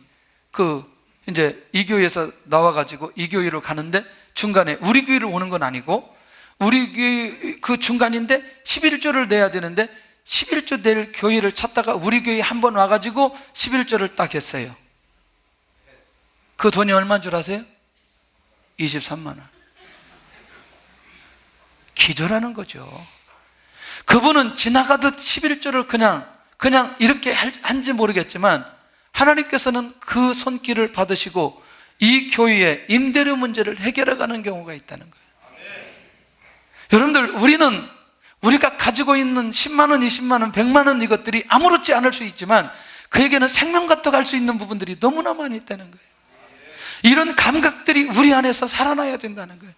이제 이 교회에서 나와가지고 이 교회로 가는데 중간에 우리 교회로 오는 건 아니고 우리 교회 그 중간인데 11조를 내야 되는데 11조 낼 교회를 찾다가 우리 교회에 한 번 와가지고 11조를 딱 했어요. 그 돈이 얼마인 줄 아세요? 23만 원. 기도라는 거죠. 그분은 지나가듯 11조를 그냥 이렇게 한지 모르겠지만 하나님께서는 그 손길을 받으시고 이 교회의 임대료 문제를 해결해가는 경우가 있다는 거예요. 여러분들, 우리가 가지고 있는 10만 원, 20만 원, 100만 원 이것들이 아무렇지 않을 수 있지만 그에게는 생명과 갈 수 있는 부분들이 너무나 많이 있다는 거예요. 이런 감각들이 우리 안에서 살아나야 된다는 거예요.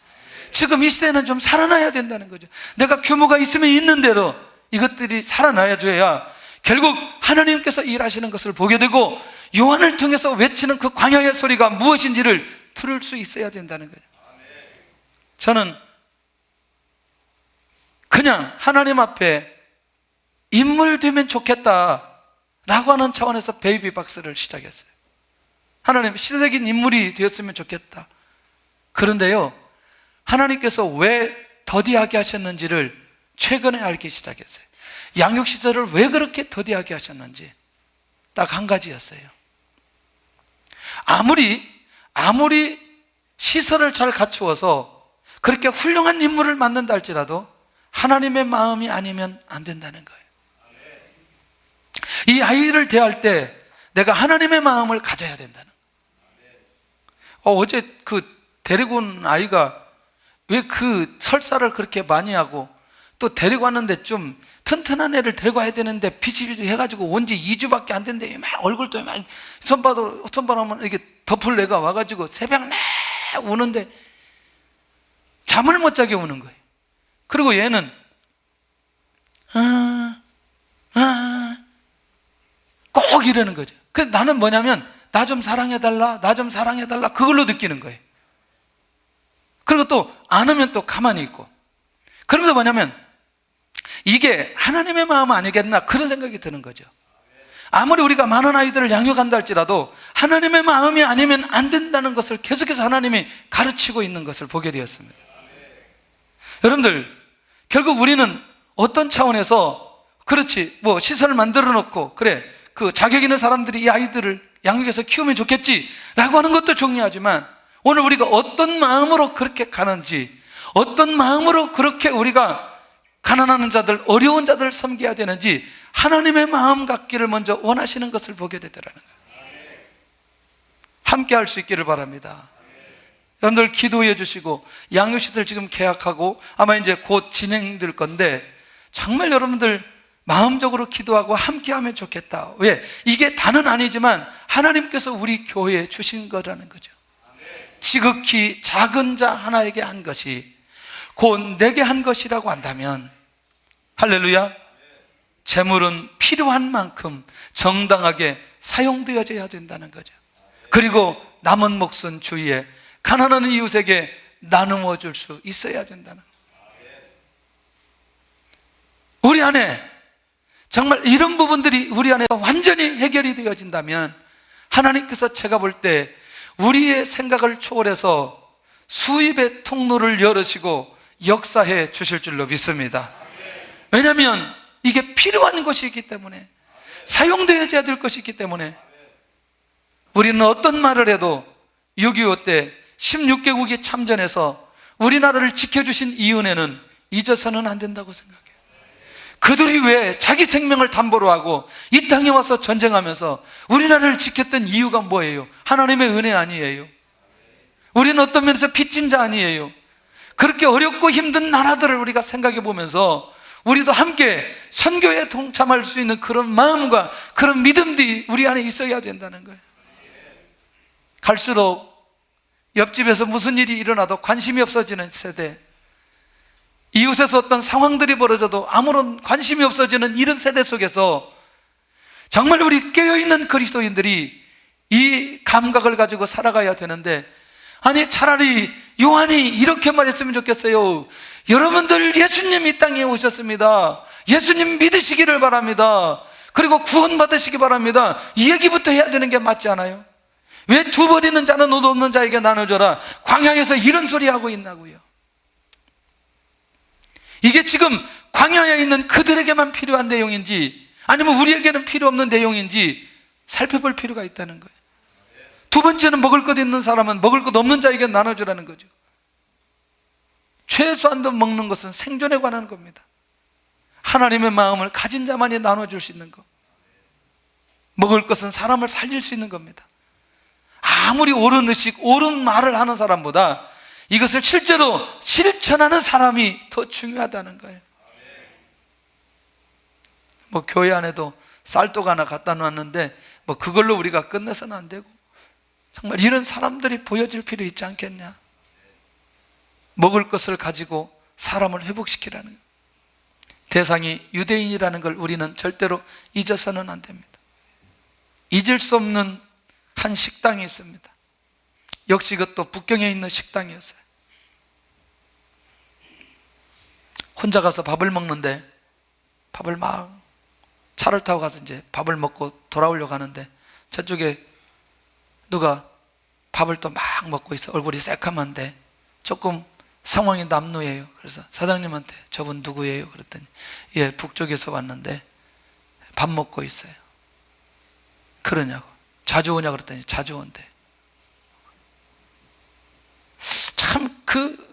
지금 이 시대는 좀 살아나야 된다는 거죠. 내가 규모가 있으면 있는 대로 이것들이 살아나야 줘야 결국 하나님께서 일하시는 것을 보게 되고 요한을 통해서 외치는 그 광야의 소리가 무엇인지를 들을 수 있어야 된다는 거예요. 저는 그냥 하나님 앞에 인물되면 좋겠다라고 하는 차원에서 베이비 박스를 시작했어요. 하나님, 시대적인 인물이 되었으면 좋겠다. 그런데요, 하나님께서 왜 더디하게 하셨는지를 최근에 알기 시작했어요. 양육시설을 왜 그렇게 더디하게 하셨는지 딱 한 가지였어요. 아무리 시설을 잘 갖추어서 그렇게 훌륭한 인물을 만든다 할지라도 하나님의 마음이 아니면 안 된다는 거예요. 이 아이를 대할 때 내가 하나님의 마음을 가져야 된다는 거예요. 어제 데리고 온 아이가 왜 설사를 그렇게 많이 하고 또 데리고 왔는데 좀 튼튼한 애를 데리고 와야 되는데 비치비치 해가지고 온 지 2주밖에 안 됐는데 막 얼굴도 막 손바닥만 이렇게 덮을 애가 와가지고 새벽 내 우는데 잠을 못 자게 우는 거예요. 그리고 얘는 꼭 이러는 거죠. 나는 뭐냐면 나 좀 사랑해달라, 나 좀 사랑해달라 그걸로 느끼는 거예요. 그리고 또 안 하면 또 가만히 있고, 그러면서 뭐냐면 이게 하나님의 마음 아니겠나 그런 생각이 드는 거죠. 아무리 우리가 많은 아이들을 양육한다 할지라도 하나님의 마음이 아니면 안 된다는 것을 계속해서 하나님이 가르치고 있는 것을 보게 되었습니다. 여러분들, 결국 우리는 어떤 차원에서 그렇지 시설을 만들어 놓고 그래 자격 있는 사람들이 이 아이들을 양육해서 키우면 좋겠지 라고 하는 것도 중요하지만 오늘 우리가 어떤 마음으로 그렇게 가는지, 어떤 마음으로 그렇게 우리가 가난한 자들, 어려운 자들을 섬겨야 되는지 하나님의 마음 갖기를 먼저 원하시는 것을 보게 되더라는 거예요. 함께 할 수 있기를 바랍니다. 여러분들 기도해 주시고 양육시설 지금 계약하고 아마 이제 곧 진행될 건데 정말 여러분들 마음적으로 기도하고 함께 하면 좋겠다. 왜? 이게 다는 아니지만 하나님께서 우리 교회에 주신 거라는 거죠. 지극히 작은 자 하나에게 한 것이 곧 내게 한 것이라고 한다면, 할렐루야, 재물은 필요한 만큼 정당하게 사용되어져야 된다는 거죠. 그리고 남은 몫은 주위에 가난한 이웃에게 나누어 줄 수 있어야 된다는 거예요. 우리 안에 정말 이런 부분들이 우리 안에 완전히 해결이 되어진다면 하나님께서 제가 볼 때 우리의 생각을 초월해서 수입의 통로를 열으시고 역사해 주실 줄로 믿습니다. 왜냐하면 이게 필요한 것이기 때문에, 사용되어야 될 것이기 때문에. 우리는 어떤 말을 해도 6.25 때 16개국이 참전해서 우리나라를 지켜주신 이 은혜는 잊어서는 안 된다고 생각해요. 그들이 왜 자기 생명을 담보로 하고 이 땅에 와서 전쟁하면서 우리나라를 지켰던 이유가 뭐예요? 하나님의 은혜 아니에요? 우리는 어떤 면에서 빚진 자 아니에요? 그렇게 어렵고 힘든 나라들을 우리가 생각해 보면서 우리도 함께 선교에 동참할 수 있는 그런 마음과 그런 믿음들이 우리 안에 있어야 된다는 거예요. 갈수록 옆집에서 무슨 일이 일어나도 관심이 없어지는 세대, 이웃에서 어떤 상황들이 벌어져도 아무런 관심이 없어지는 이런 세대 속에서 정말 우리 깨어있는 그리스도인들이 이 감각을 가지고 살아가야 되는데, 아니 차라리 요한이 이렇게 말했으면 좋겠어요. 여러분들 예수님 이 땅에 오셨습니다. 예수님 믿으시기를 바랍니다. 그리고 구원받으시기 바랍니다. 이 얘기부터 해야 되는 게 맞지 않아요? 왜 두 버리는 자는 옷 없는 자에게 나눠줘라, 광야에서 이런 소리 하고 있나고요? 이게 지금 광야에 있는 그들에게만 필요한 내용인지 아니면 우리에게는 필요 없는 내용인지 살펴볼 필요가 있다는 거예요. 두 번째는 먹을 것 있는 사람은 먹을 것 없는 자에게 나눠주라는 거죠. 최소한도 먹는 것은 생존에 관한 겁니다. 하나님의 마음을 가진 자만이 나눠줄 수 있는 것. 먹을 것은 사람을 살릴 수 있는 겁니다. 아무리 옳은 의식, 옳은 말을 하는 사람보다 이것을 실제로 실천하는 사람이 더 중요하다는 거예요. 뭐 교회 안에도 쌀떡 하나 갖다 놨는데 뭐 그걸로 우리가 끝내서는 안 되고, 정말 이런 사람들이 보여질 필요 있지 않겠냐? 먹을 것을 가지고 사람을 회복시키라는 거예요. 대상이 유대인이라는 걸 우리는 절대로 잊어서는 안 됩니다. 잊을 수 없는 한 식당이 있습니다. 역시 그것도 북경에 있는 식당이었어요. 혼자 가서 밥을 먹는데, 밥을 막 차를 타고 가서 이제 밥을 먹고 돌아오려고 하는데 저쪽에 누가 밥을 또 막 먹고 있어. 얼굴이 새카만데 조금 상황이 남루해요. 그래서 사장님한테 저분 누구예요? 그랬더니 예, 북쪽에서 왔는데 밥 먹고 있어요. 그러냐고. 자주 오냐 그랬더니 자주 온대. 참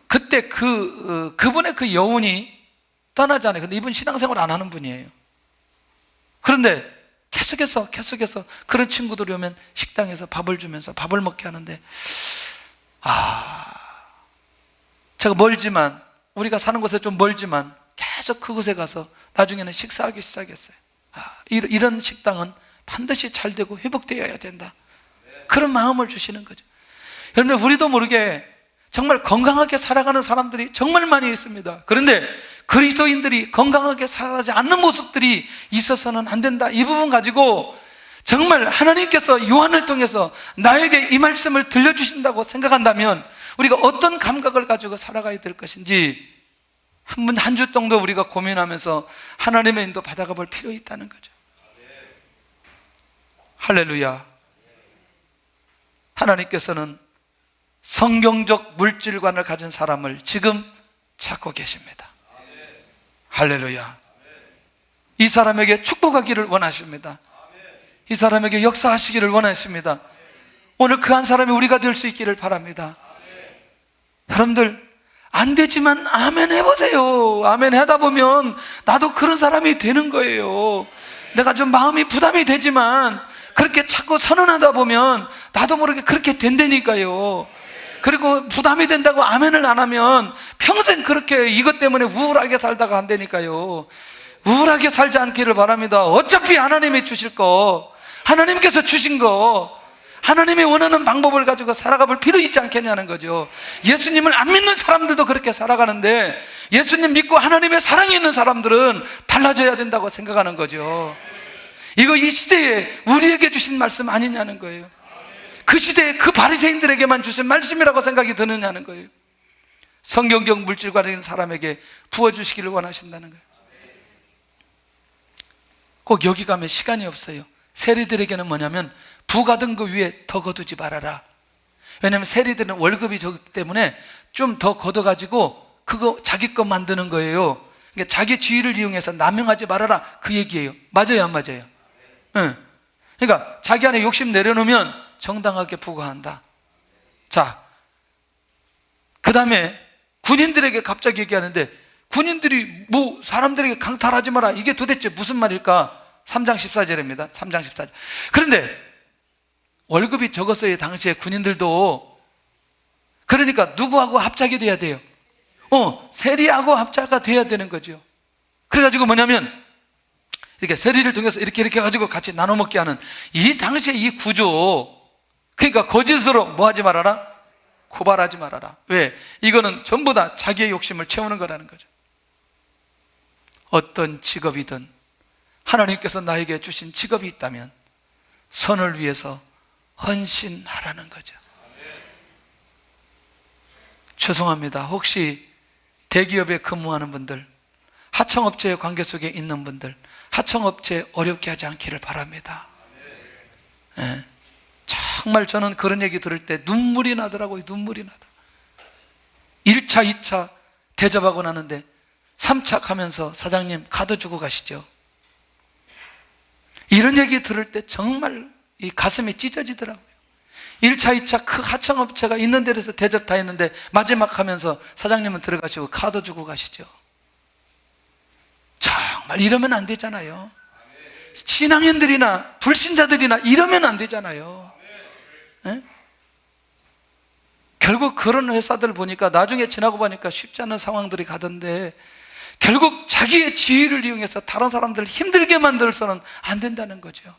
그때 그분의 그 여운이 떠나지 않아요. 근데 이분 신앙생활 안 하는 분이에요. 그런데 계속해서 그런 친구들이 오면 식당에서 밥을 주면서 밥을 먹게 하는데, 제가 멀지만, 우리가 사는 곳에 좀 멀지만 계속 그곳에 가서 나중에는 식사하기 시작했어요. 이런 식당은 반드시 잘 되고 회복되어야 된다, 그런 마음을 주시는 거죠. 여러분, 우리도 모르게 정말 건강하게 살아가는 사람들이 정말 많이 있습니다. 그런데 그리스도인들이 건강하게 살아가지 않는 모습들이 있어서는 안 된다. 이 부분 가지고 정말 하나님께서 요한을 통해서 나에게 이 말씀을 들려주신다고 생각한다면 우리가 어떤 감각을 가지고 살아가야 될 것인지 한 주 정도 우리가 고민하면서 하나님의 인도 받아가 볼 필요 있다는 거죠. 할렐루야. 하나님께서는 성경적 물질관을 가진 사람을 지금 찾고 계십니다. 할렐루야. 이 사람에게 축복하기를 원하십니다. 이 사람에게 역사하시기를 원하십니다. 오늘 그 한 사람이 우리가 될 수 있기를 바랍니다. 여러분들, 안 되지만 아멘 해보세요. 아멘 하다 보면 나도 그런 사람이 되는 거예요. 내가 좀 마음이 부담이 되지만 그렇게 자꾸 선언하다 보면 나도 모르게 그렇게 된다니까요. 그리고 부담이 된다고 아멘을 안 하면 평생 그렇게 이것 때문에 우울하게 살다가 안 되니까요. 우울하게 살지 않기를 바랍니다. 어차피 하나님이 주실 거, 하나님께서 주신 거, 하나님이 원하는 방법을 가지고 살아가 볼 필요 있지 않겠냐는 거죠. 예수님을 안 믿는 사람들도 그렇게 살아가는데 예수님 믿고 하나님의 사랑이 있는 사람들은 달라져야 된다고 생각하는 거죠. 이거 이 시대에 우리에게 주신 말씀 아니냐는 거예요. 그 시대에 그 바리새인들에게만 주신 말씀이라고 생각이 드느냐는 거예요. 성경적 물질과적인 사람에게 부어주시기를 원하신다는 거예요. 꼭 여기 가면 시간이 없어요. 세리들에게는 뭐냐면 부가등급 위에 더 거두지 말아라. 왜냐하면 세리들은 월급이 적기 때문에 좀 더 걷어가지고 그거 자기 거 만드는 거예요. 그러니까 자기 지위를 이용해서 남용하지 말아라, 그 얘기예요. 맞아요, 안 맞아요? 응. 그러니까 자기 안에 욕심 내려놓으면 정당하게 부과한다. 자, 그 다음에 군인들에게 갑자기 얘기하는데 군인들이 뭐 사람들에게 강탈하지 마라, 이게 도대체 무슨 말일까? 3장 14절입니다 3장 14절. 그런데 월급이 적었어요 당시에 군인들도. 그러니까 누구하고 합작이 돼야 돼요? 세리하고 합작가 돼야 되는 거죠. 그래가지고 뭐냐면 이렇게 세리를 통해서 이렇게 해가지고 같이 나눠 먹게 하는 이 당시에 이 구조. 그러니까 거짓으로 뭐 하지 말아라? 고발하지 말아라. 왜? 이거는 전부 다 자기의 욕심을 채우는 거라는 거죠. 어떤 직업이든 하나님께서 나에게 주신 직업이 있다면 선을 위해서 헌신하라는 거죠. 죄송합니다. 혹시 대기업에 근무하는 분들, 하청업체의 관계 속에 있는 분들, 하청업체 어렵게 하지 않기를 바랍니다. 네. 정말 저는 그런 얘기 들을 때 눈물이 나더라고요. 눈물이 나더라고요. 1차, 2차 대접하고 나는데 3차 가면서 사장님 카드 주고 가시죠. 이런 얘기 들을 때 정말 이 가슴이 찢어지더라고요. 1차, 2차 그 하청업체가 있는 데서 대접 다 했는데 마지막 하면서 사장님은 들어가시고 카드 주고 가시죠. 정말 이러면 안 되잖아요. 신앙인들이나 불신자들이나 이러면 안 되잖아요. 네? 결국 그런 회사들 보니까 나중에 지나고 보니까 쉽지 않은 상황들이 가던데 결국 자기의 지위를 이용해서 다른 사람들을 힘들게 만들어서는 안 된다는 거죠.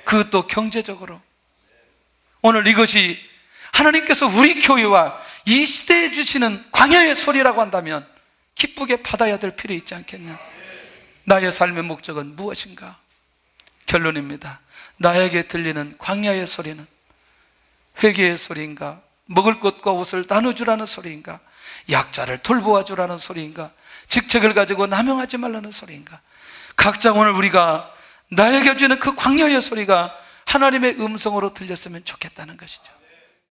그것도 경제적으로. 오늘 이것이 하나님께서 우리 교회와 이 시대에 주시는 광야의 소리라고 한다면 기쁘게 받아야 될 필요 있지 않겠냐? 나의 삶의 목적은 무엇인가? 결론입니다. 나에게 들리는 광야의 소리는 회개의 소리인가? 먹을 것과 옷을 나눠주라는 소리인가? 약자를 돌보아 주라는 소리인가? 직책을 가지고 남용하지 말라는 소리인가? 각자 오늘 우리가 나에게 주는 그 광야의 소리가 하나님의 음성으로 들렸으면 좋겠다는 것이죠.